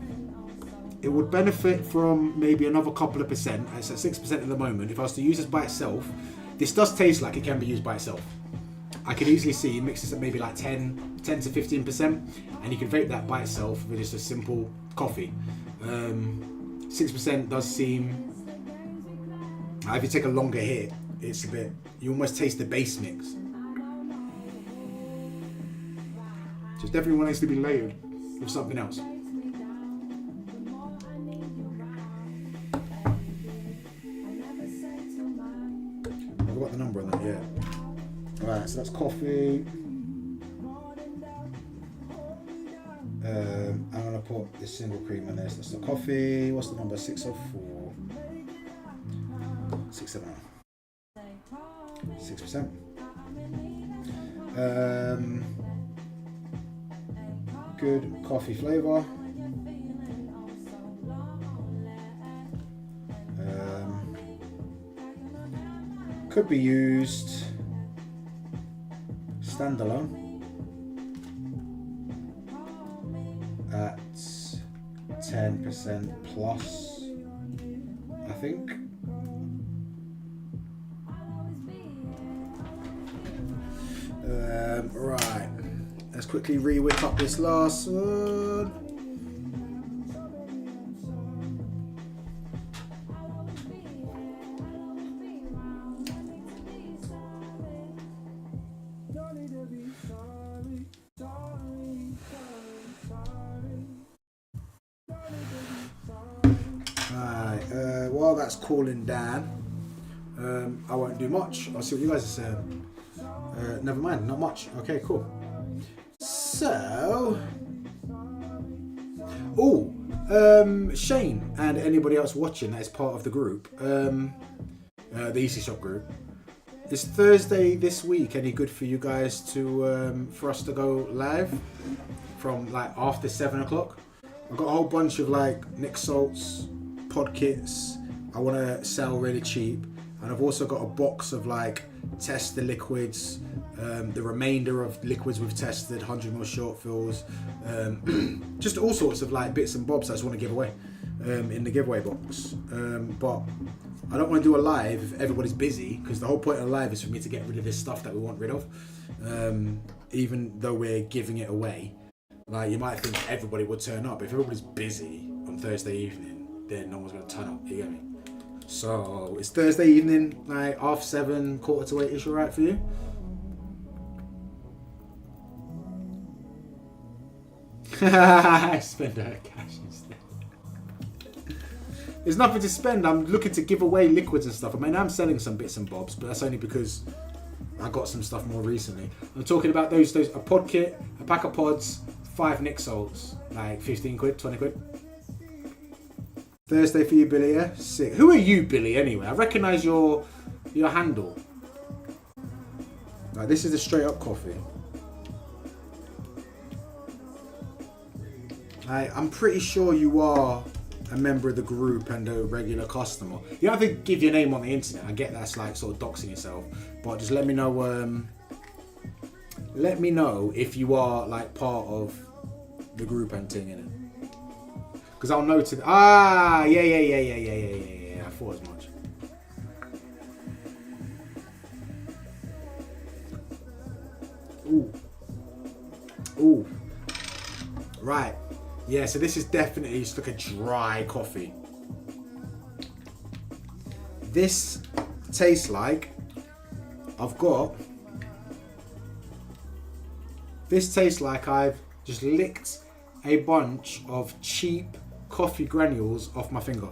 It would benefit from maybe another couple of percent. It's at 6% at the moment. If I was to use this by itself, this does taste like it can be used by itself. I could easily see it mixes at maybe like 10 to 15%, and you can vape that by itself with just a simple coffee. 6% does seem, if you take a longer hit, it's a bit, you almost taste the base mix. So it definitely needs to be layered with something else. I've got the number on that, yeah. Alright, so that's coffee. I'm going to put this single cream in there. So that's the coffee. What's the number? 604. 670. 6%. Good coffee flavour. Could be used standalone at 10% plus, I think. Right, let's quickly re-whip up this last one. While that's cooling down, I won't do much. I'll see what you guys are saying. Never mind, not much. Okay, cool. So, Shane and anybody else watching that is part of the group, the e-cig shop group. Is Thursday this week any good for you guys to for us to go live from like after 7 o'clock? I've got a whole bunch of like Nick Salts, pod kits I want to sell really cheap, and I've also got a box of like test the liquids, the remainder of liquids we've tested, 100ml short fills, just all sorts of like bits and bobs I just want to give away in the giveaway box. But I don't want to do a live if everybody's busy, because the whole point of a live is for me to get rid of this stuff that we want rid of, even though we're giving it away. Like, you might think everybody would turn up. If everybody's busy on Thursday evening, then no one's going to turn up. You get me? So it's Thursday evening, like 7:30, 7:45-ish, all right for you? Spend our cash instead. There's nothing to spend. I'm looking to give away liquids and stuff. I mean, I'm selling some bits and bobs, but that's only because I got some stuff more recently. I'm talking about those a pod kit, a pack of pods, 5 Nick Salts, like 15 quid, 20 quid. Thursday for you, Billy, yeah? Sick. Who are you, Billy, anyway? I recognise your handle. Like, this is a straight up coffee. I'm pretty sure you are a member of the group and a regular customer. You don't have to give your name on the internet. I get that's like sort of doxing yourself, but just let me know. Let me know if you are like part of the group and thing, innit? Because I'll note it. Yeah. I thought as much. Ooh. Right. Yeah, so this is definitely just like a dry coffee. This tastes like I've just licked a bunch of cheap coffee granules off my finger.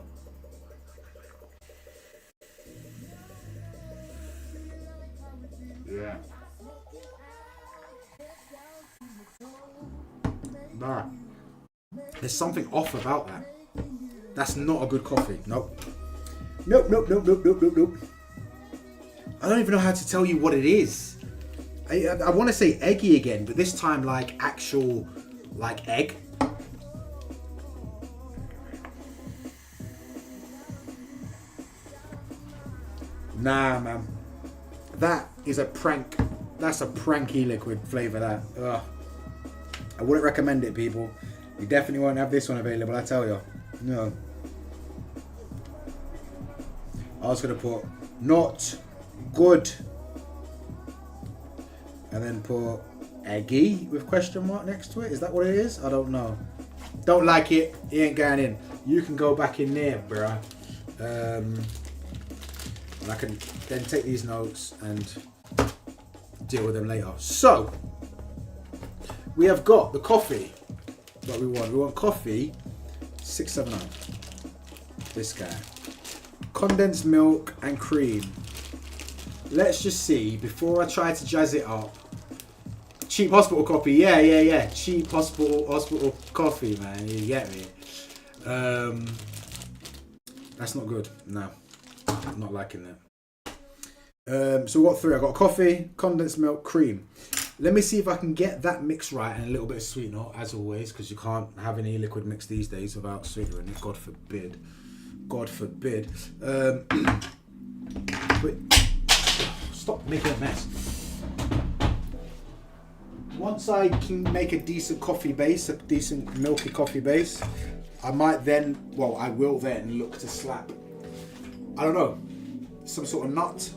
Yeah. Nah. There's something off about that. That's not a good coffee. Nope. Nope. I don't even know how to tell you what it is. I want to say eggy again, but this time like actual like egg. Nah, man. That is a prank. That's a pranky liquid flavour, that. Ugh. I wouldn't recommend it, people. You definitely won't have this one available, I tell you. No. I was going to put not good. And then put eggy with question mark next to it. Is that what it is? I don't know. Don't like it. He ain't going in. You can go back in there, bruh. And I can then take these notes and deal with them later. So, we have got the coffee that we want. We want coffee 670. This guy. Condensed milk and cream. Let's just see, before I try to jazz it up. Cheap hospital coffee, yeah. Cheap hospital coffee, man. You get me? That's not good. No, I'm not liking that. So what 3? I got coffee, condensed milk, cream. Let me see if I can get that mix right and a little bit of sweetener, as always, because you can't have any liquid mix these days without sweetener in it. God forbid. God forbid. But stop making a mess. Once I can make a decent coffee base, a decent milky coffee base, I might then, well, I will then look to slap, I don't know, some sort of nut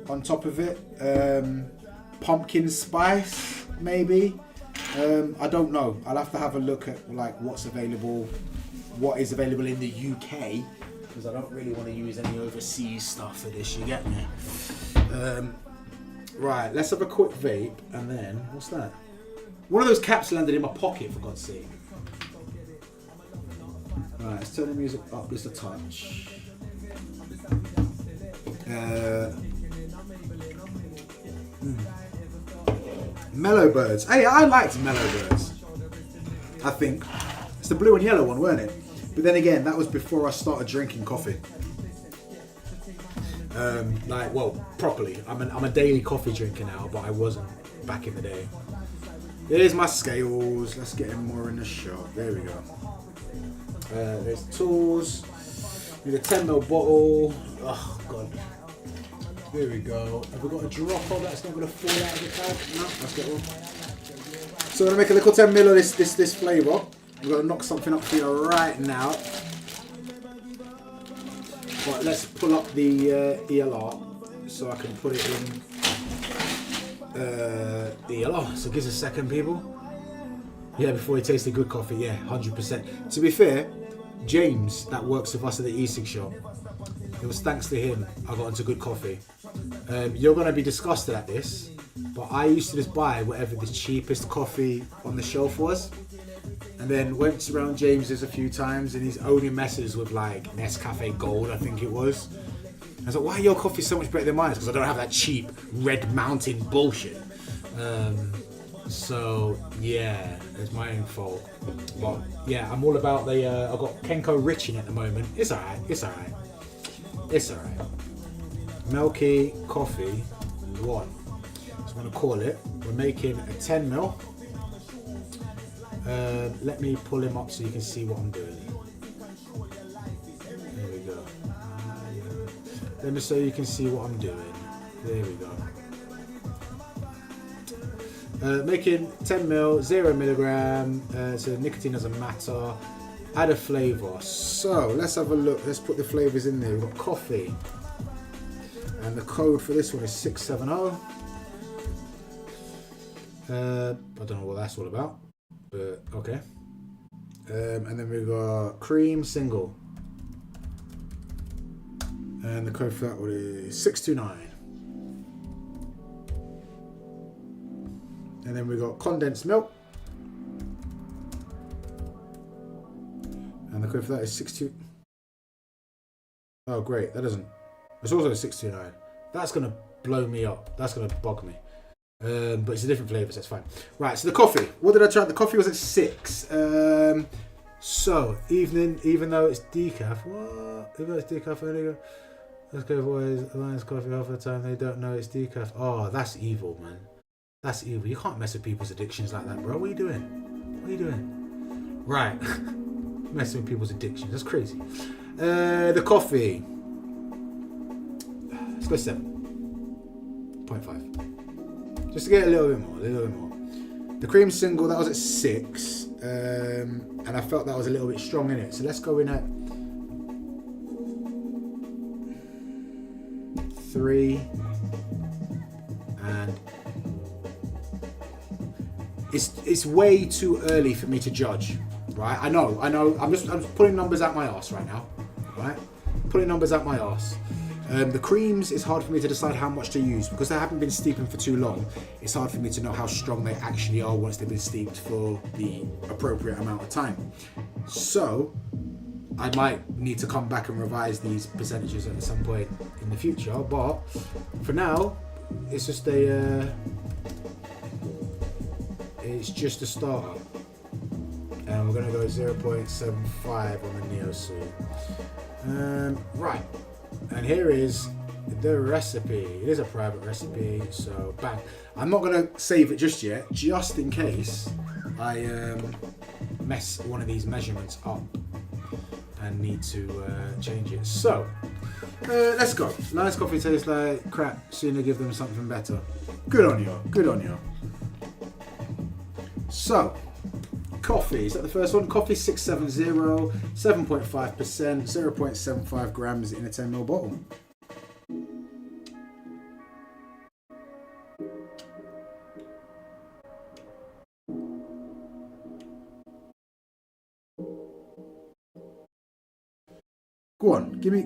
on top of it. Pumpkin spice, maybe. I don't know. I'll have to have a look at like what's available, what is available in the UK, because I don't really want to use any overseas stuff for this, you get me? Right, let's have a quick vape, and then, what's that? One of those caps landed in my pocket, for God's sake. Right, let's turn the music up just a touch. Mellow Birds. Hey, I liked Mellow Birds. I think. It's the blue and yellow one, weren't it? But then again, that was before I started drinking coffee. Like, well, properly. I'm a daily coffee drinker now, but I wasn't back in the day. Here's my scales. Let's get him more in the shot. There we go. There's tools. Need a 10ml bottle. Oh God. There we go. Have we got a dropper that's not going to fall out of the tag? No, let's get one. So we're going to make a little 10ml of this flavour. We're going to knock something up for you right now. Right, let's pull up the ELR so I can put it in ELR. So give us a second, people. Yeah, before you taste the good coffee, yeah, 100%. To be fair, James, that works with us at the e-cig shop, it was thanks to him I got into good coffee. You're going to be disgusted at this, but I used to just buy whatever the cheapest coffee on the shelf was, and then went around James's a few times, and he's only messes with like Nescafe Gold, I think it was. I was like, why are your coffee so much better than mine? Because I don't have that cheap Red Mountain bullshit. So yeah, it's my own fault. But yeah, I'm all about the. I've got Kenko Rich in at the moment. It's alright. It's alright. It's alright. Milky Coffee 1. So I'm gonna call it. We're making a 10ml. Let me pull him up so you can see what I'm doing. There we go. Let me so you can see what I'm doing. There we go. Making 10ml, 0mg, so nicotine doesn't matter. Add a flavour. So let's have a look. Let's put the flavours in there. We've got coffee. And the code for this one is 670. I don't know what that's all about. But okay. And then we've got cream single. And the code for that one is 629. And then we got condensed milk. And the code for that is 62. Oh great, that doesn't. It's also 629. That's gonna blow me up. That's gonna bug me. But it's a different flavour, so it's fine. Right, so the coffee. What did I try? The coffee was at 6. So even though it's decaf, what? Even though it's decaf, let's go boys. Alliance coffee half the time they don't know it's decaf. Oh, that's evil, man. That's evil. You can't mess with people's addictions like that, bro. What are you doing? What are you doing? Right. Messing with people's addictions. That's crazy. The coffee. Let's go 7.5. Just to get a little bit more. The cream single, that was at 6. And I felt that was a little bit strong in it. So let's go in at 3. And it's way too early for me to judge, right? I know. I'm just putting numbers out my arse right now, right? Putting numbers out my arse. The creams, it's hard for me to decide how much to use because they haven't been steeping for too long. It's hard for me to know how strong they actually are once they've been steeped for the appropriate amount of time. So I might need to come back and revise these percentages at some point in the future. But for now, it's just a starter. And we're gonna go 0.75 on the Neo Sweet. Right. And here is the recipe. It is a private recipe, so bang. I'm not going to save it just yet, just in case I mess one of these measurements up and need to change it. So, let's go. Nice coffee tastes like crap. Sooner give them something better. Good on you. Good on you. So, coffee, is that the first one? Coffee 670, 7.5%, 0.75 grams in a 10ml bottle. Go on, give me.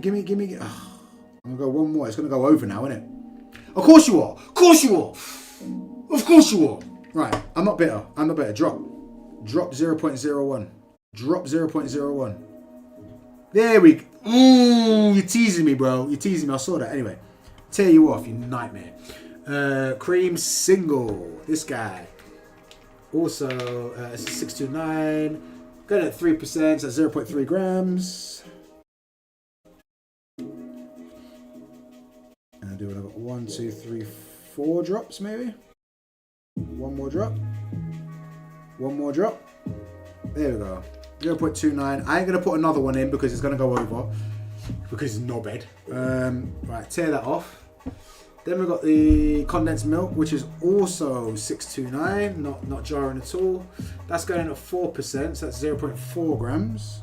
Oh, I'm gonna go one more. It's gonna go over now, isn't it? Of course you are. Of course you are. Of course you are. Right, I'm not bitter. Drop 0.01. Drop 0.01. There we go. Ooh, you're teasing me, bro. You're teasing me. I saw that. Anyway, tear you off, you nightmare. Cream single. This guy. Also, it's a 629. Got it at 3%. So 0.3 grams. And I'll do another 1, 2, 3, 4 drops, maybe. One more drop. One more drop. There we go. 0.29. I ain't going to put another one in because it's going to go over. Because it's knobhead. Right, tear that off. Then we've got the condensed milk, which is also 629. Not jarring at all. That's going in at 4%. So that's 0.4 grams.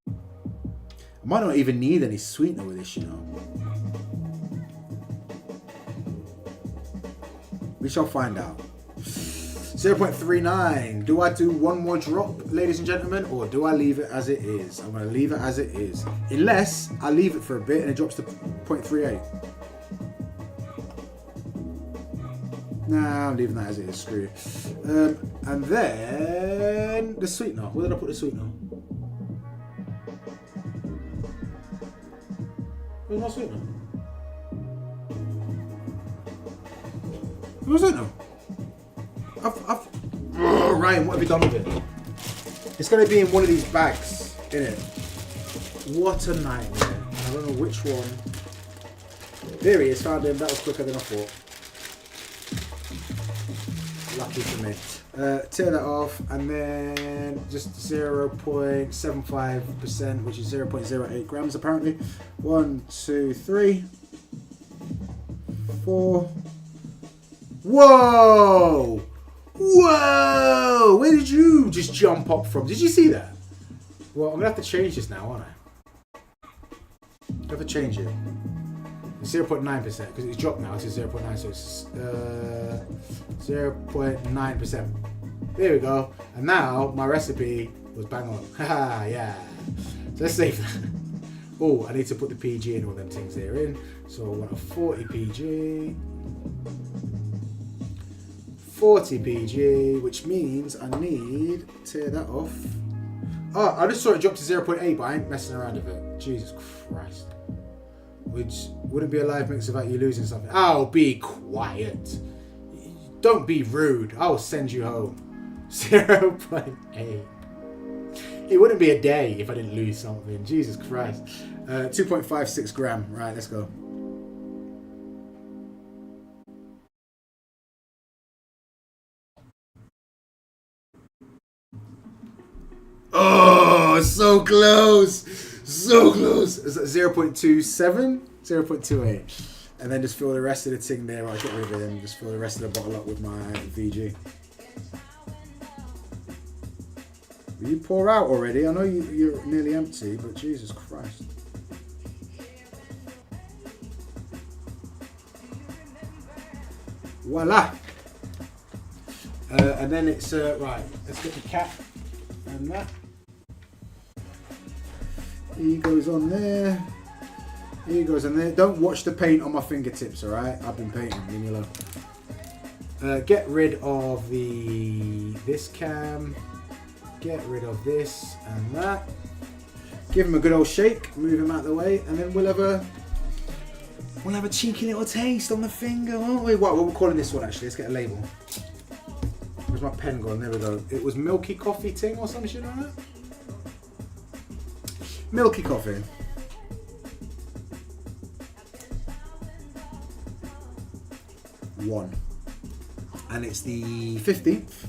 I might not even need any sweetener with this, you know. We shall find out. 0.39. Do I do one more drop, ladies and gentlemen, or do I leave it as it is? I'm going to leave it as it is. Unless I leave it for a bit and it drops to 0.38. Nah, I'm leaving that as it is. Screw it. And then the sweetener. Where did I put the sweetener? Where's my sweetener? Where's it now? Ryan, what have you done with it? It's going to be in one of these bags, innit? What a nightmare. I don't know which one. There he is, found him. That was quicker than I thought. Lucky for me. Tear that off, and then just 0.75%, which is 0.08 grams apparently. 1, 2, 3, 4. Whoa! Whoa! Where did you just jump up from? Did you see that? Well, I'm going to have to change this now, aren't I? I have to change it. It's 0.9% because it's dropped now. It's 0.9, so it's 0.9%. There we go. And now my recipe was bang on. Haha, yeah. So let's save that. Oh, I need to put the PG and all them things there in. So I want a 40 PG. 40 PG, which means I need to tear that off. Oh, I just saw it drop to 0.8, but I ain't messing around with it. Jesus Christ. Which wouldn't be a live mix without you losing something. Oh, be quiet. Don't be rude. I will send you home. 0.8. It wouldn't be a day if I didn't lose something. Jesus Christ. 2.56 gram. Right, let's go. Oh, so close. So close. Is that 0.27? 0.28. And then just fill the rest of the thing there. I'll get rid of it and just fill the rest of the bottle up with my VG. Will you pour out already? I know you're nearly empty, but Jesus Christ. Voila. And then it's, right, let's get the cap and that. He goes on there. He goes on there. Don't watch the paint on my fingertips, alright? I've been painting, leave me alone. Get rid of this cam. Get rid of this and that. Give him a good old shake. Move him out of the way, and then we'll have a cheeky little taste on the finger, won't we? What we're calling this one actually? Let's get a label. Where's my pen gone? There we go. It was milky coffee ting or some shit like that. Milky coffee. One. And it's the 15th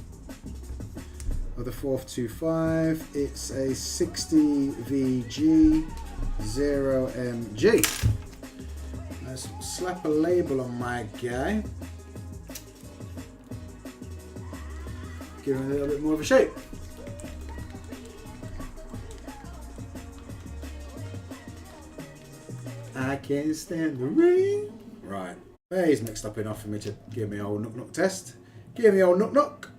of the 4th 25. It's a 60 VG 0MG. Let's slap a label on my guy. Give him a little bit more of a shape. I can't stand the rain. Right. He's mixed up enough for me to give me an old knock-knock test. Give me old knock-knock.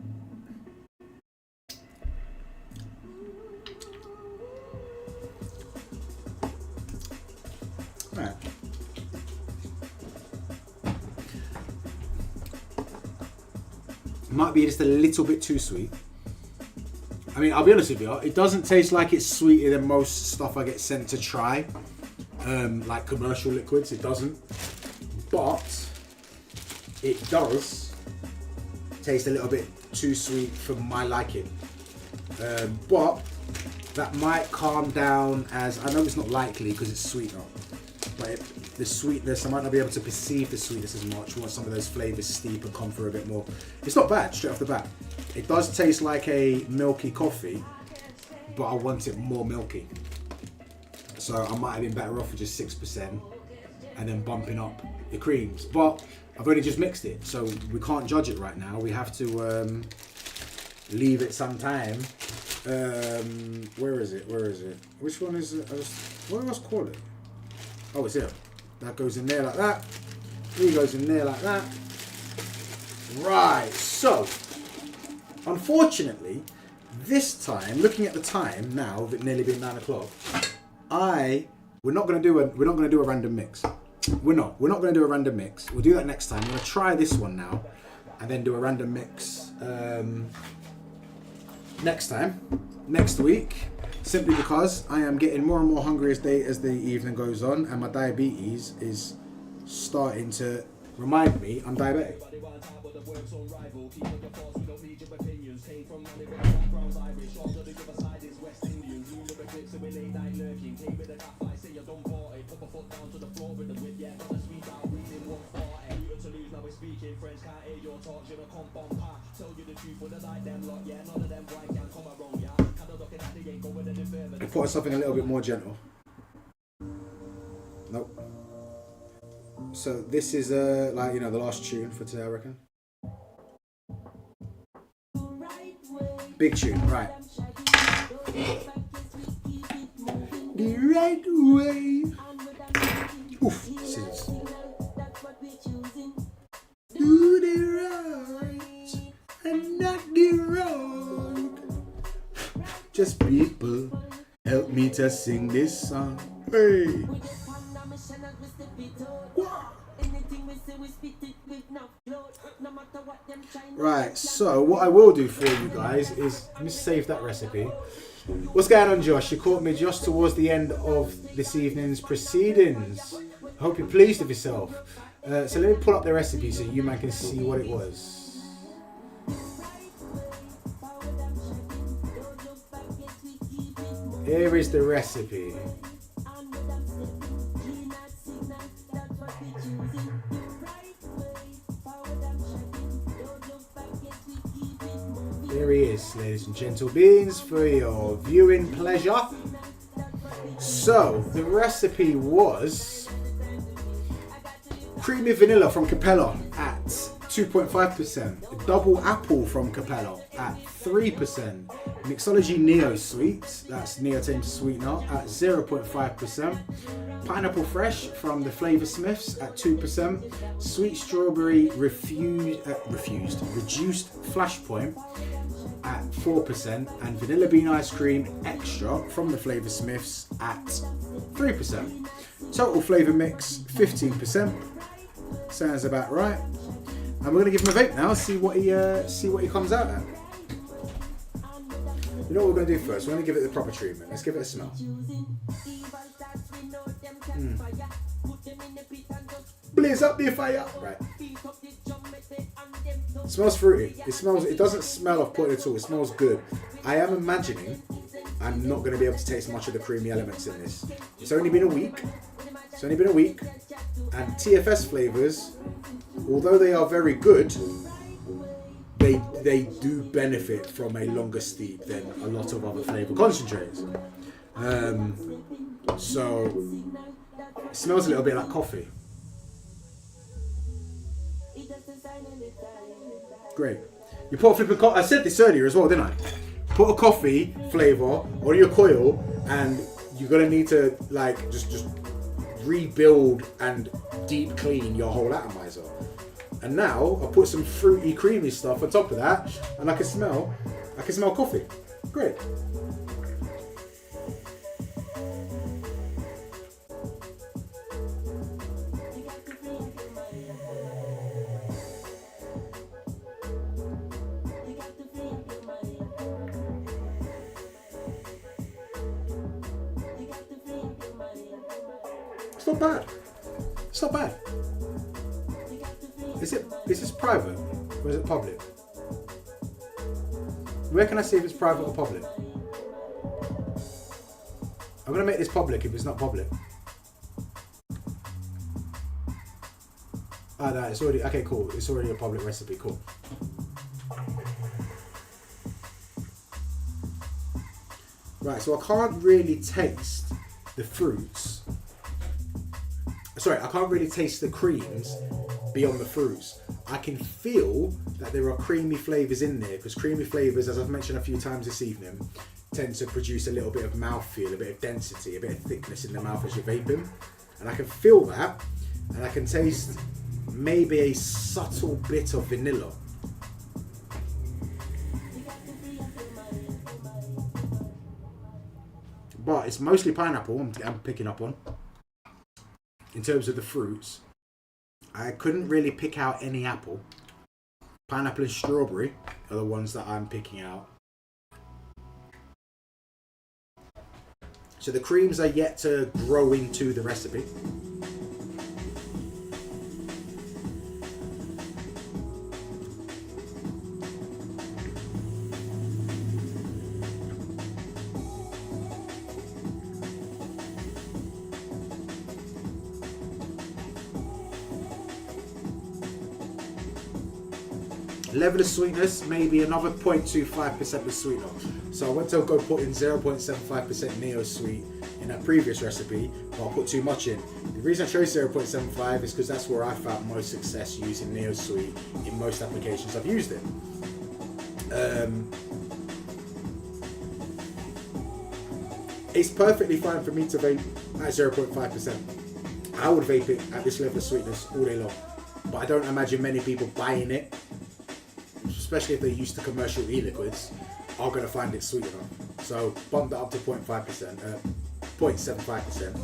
Right. Might be just a little bit too sweet. I mean, I'll be honest with you, it doesn't taste like it's sweeter than most stuff I get sent to try. Like commercial liquids, it doesn't. But it does taste a little bit too sweet for my liking. But that might calm down as, I know it's not likely because it's sweet now, but the sweetness, I might not be able to perceive the sweetness as much once some of those flavours steep and come through a bit more. It's not bad, straight off the bat. It does taste like a milky coffee, but I want it more milky. So I might have been better off with just 6% and then bumping up the creams. But I've only just mixed it, so we can't judge it right now. We have to leave it some time. Where is it? Where is it? Which one is it? What do I call it? Oh, it's here. That goes in there like that. He goes in there like that. Right, so unfortunately, this time, looking at the time now, of it nearly being 9 o'clock, we're not gonna do a random mix. We're not gonna do a random mix. We'll do that next time. I'm gonna try this one now, and then do a random mix next week. Simply because I am getting more and more hungry as the evening goes on, and my diabetes is starting to remind me I'm diabetic. I put something a little bit more gentle. Nope. So this is like, you know, the last tune for today, I reckon. Big tune, right. The right way. Oof, scissors. Do the right and not the wrong. Just people help me to sing this song. Hey. Right, so what I will do for you guys is, let me save that recipe. What's going on, Josh? You caught me just towards the end of this evening's proceedings. I hope you're pleased with yourself. So let me pull up the recipe so you man can see what it was. Here is the recipe. Here he is, ladies and gentle beings, for your viewing pleasure. So, the recipe was creamy vanilla from Capella at 2.5%. Double apple from Capello at 3%. Mixology Neo Sweet, that's Neotame Sweetener, at 0.5%. Pineapple Fresh from the Flavour Smiths at 2%. Sweet Strawberry Reduced Flashpoint at 4%. And Vanilla Bean Ice Cream Extra from the Flavour Smiths at 3%. Total flavour mix 15%. Sounds about right. And we're gonna give him a vape now. See what he comes out at. You know what we're gonna do first? We're gonna give it the proper treatment. Let's give it a smell. Blaze up the fire. Right. It smells fruity. It doesn't smell off putting at all. It smells good. I am imagining I'm not gonna be able to taste much of the creamy elements in this. It's only been a week. And TFS flavors, although they are very good, they do benefit from a longer steep than a lot of other flavor concentrates. So it smells a little bit like coffee. Great. You put a flipping I said this earlier as well, didn't I? Put a coffee flavor on your coil, and you're gonna need to like just rebuild and deep clean your whole atomizer. And now I'll put some fruity, creamy stuff on top of that, and I can smell coffee. Great. It's not bad. It's not bad. Is this private or is it public? Where can I see if it's private or public? I'm gonna make this public if it's not public. Ah, no, it's already okay. Cool. It's already a public recipe. Cool. Right. So I can't really taste the fruits. Sorry, I can't really taste the creams beyond the fruits. I can feel that there are creamy flavours in there, because creamy flavours, as I've mentioned a few times this evening, tend to produce a little bit of mouthfeel, a bit of density, a bit of thickness in the mouth as you're vaping. And I can feel that, and I can taste maybe a subtle bit of vanilla. But it's mostly pineapple I'm picking up on. In terms of the fruits, I couldn't really pick out any apple. Pineapple and strawberry are the ones that I'm picking out. So the creams are yet to grow into the recipe. Level of sweetness, maybe another 0.25% of sweetener. So I went to go put in 0.75% Neo Sweet in that previous recipe, but I put too much in. The reason I chose 0.75 is because that's where I found most success using Neo Sweet in most applications I've used it. It's perfectly fine for me to vape at 0.5%. I would vape it at this level of sweetness all day long, but I don't imagine many people buying it, especially if they're used to commercial e-liquids, are going to find it sweet enough. So bump that up to 0.75%.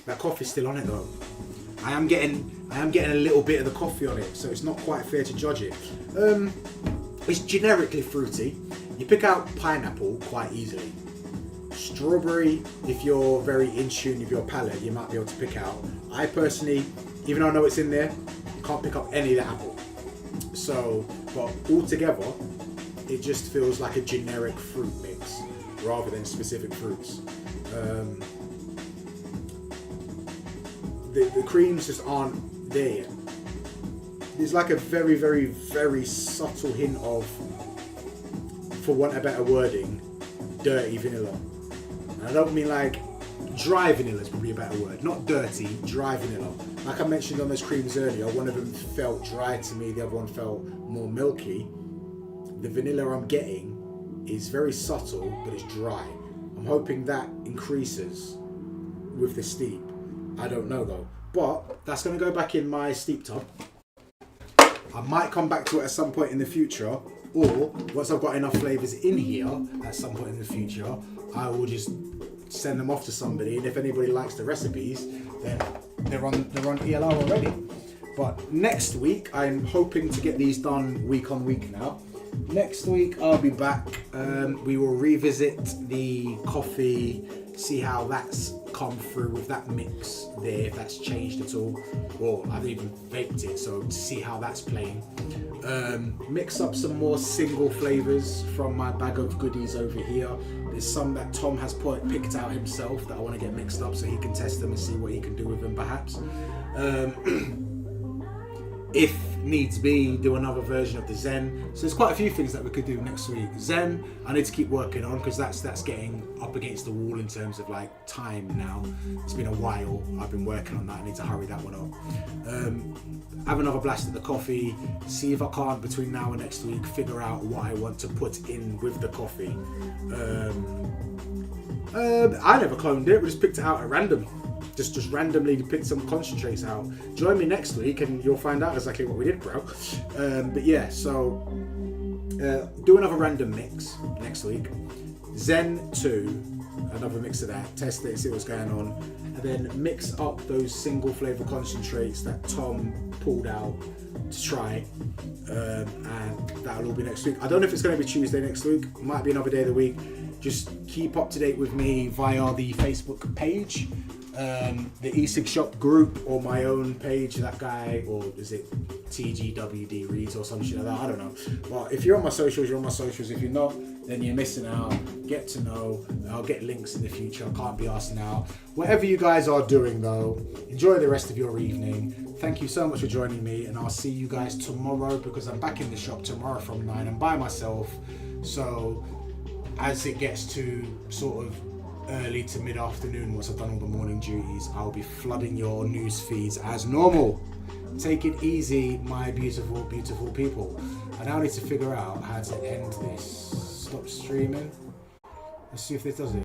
That coffee's still on it though. I am getting a little bit of the coffee on it, so it's not quite fair to judge it. It's generically fruity. You pick out pineapple quite easily. Strawberry, if you're very in tune with your palate, you might be able to pick out. I personally, even though I know it's in there, can't pick up any of the apple. So, but altogether, it just feels like a generic fruit mix rather than specific fruits. The creams just aren't there yet. There's like a very, very, very subtle hint of for want of better wording, dirty vanilla. And I don't mean like dry vanilla is probably a better word. Not dirty, dry vanilla. Like I mentioned on those creams earlier, one of them felt dry to me, the other one felt more milky. The vanilla I'm getting is very subtle, but it's dry. I'm hoping that increases with the steep. I don't know though. But that's going to go back in my steep tub. I might come back to it at some point in the future, or once I've got enough flavours in here at some point in the future, I will just send them off to somebody, and if anybody likes the recipes, then they're on ELR already. But next week, I'm hoping to get these done week on week now. Next week, I'll be back. We will revisit the coffee, see how that's come through with that mix there, if that's changed at all. Well, I've even vaped it, so to see how that's playing. Mix up some more single flavours from my bag of goodies over here. There's some that Tom has picked out himself that I want to get mixed up so he can test them and see what he can do with them perhaps. If needs be, do another version of the Zen. So there's quite a few things that we could do next week. Zen, I need to keep working on because that's getting up against the wall in terms of like time now. It's been a while. I've been working on that. I need to hurry that one up. Have another blast at the coffee. See if I can't between now and next week figure out what I want to put in with the coffee. I never cloned it. We just picked it out at random. Just randomly pick some concentrates out. Join me next week and you'll find out exactly what we did, bro. But yeah, so do another random mix next week. Zen 2, another mix of that. Test it, see what's going on. And then mix up those single flavour concentrates that Tom pulled out to try. And that'll all be next week. I don't know if it's going to be Tuesday next week. Might be another day of the week. Just keep up to date with me via the Facebook page. The e-cig shop group or my own page, that guy, or is it TGWD Reads or some shit like that, I don't know. But if you're on my socials, you're on my socials. If you're not, then you're missing out. Get to know. I'll get links in the future. I can't be asked now. Whatever you guys are doing though, enjoy the rest of your evening. Thank you so much for joining me, and I'll see you guys tomorrow because I'm back in the shop tomorrow from 9. I'm by myself, so as it gets to sort of early to mid-afternoon, once I've done all the morning duties, I'll be flooding your news feeds as normal. Take it easy, my beautiful, beautiful people. I now need to figure out how to end this. Stop streaming. Let's see if this does it.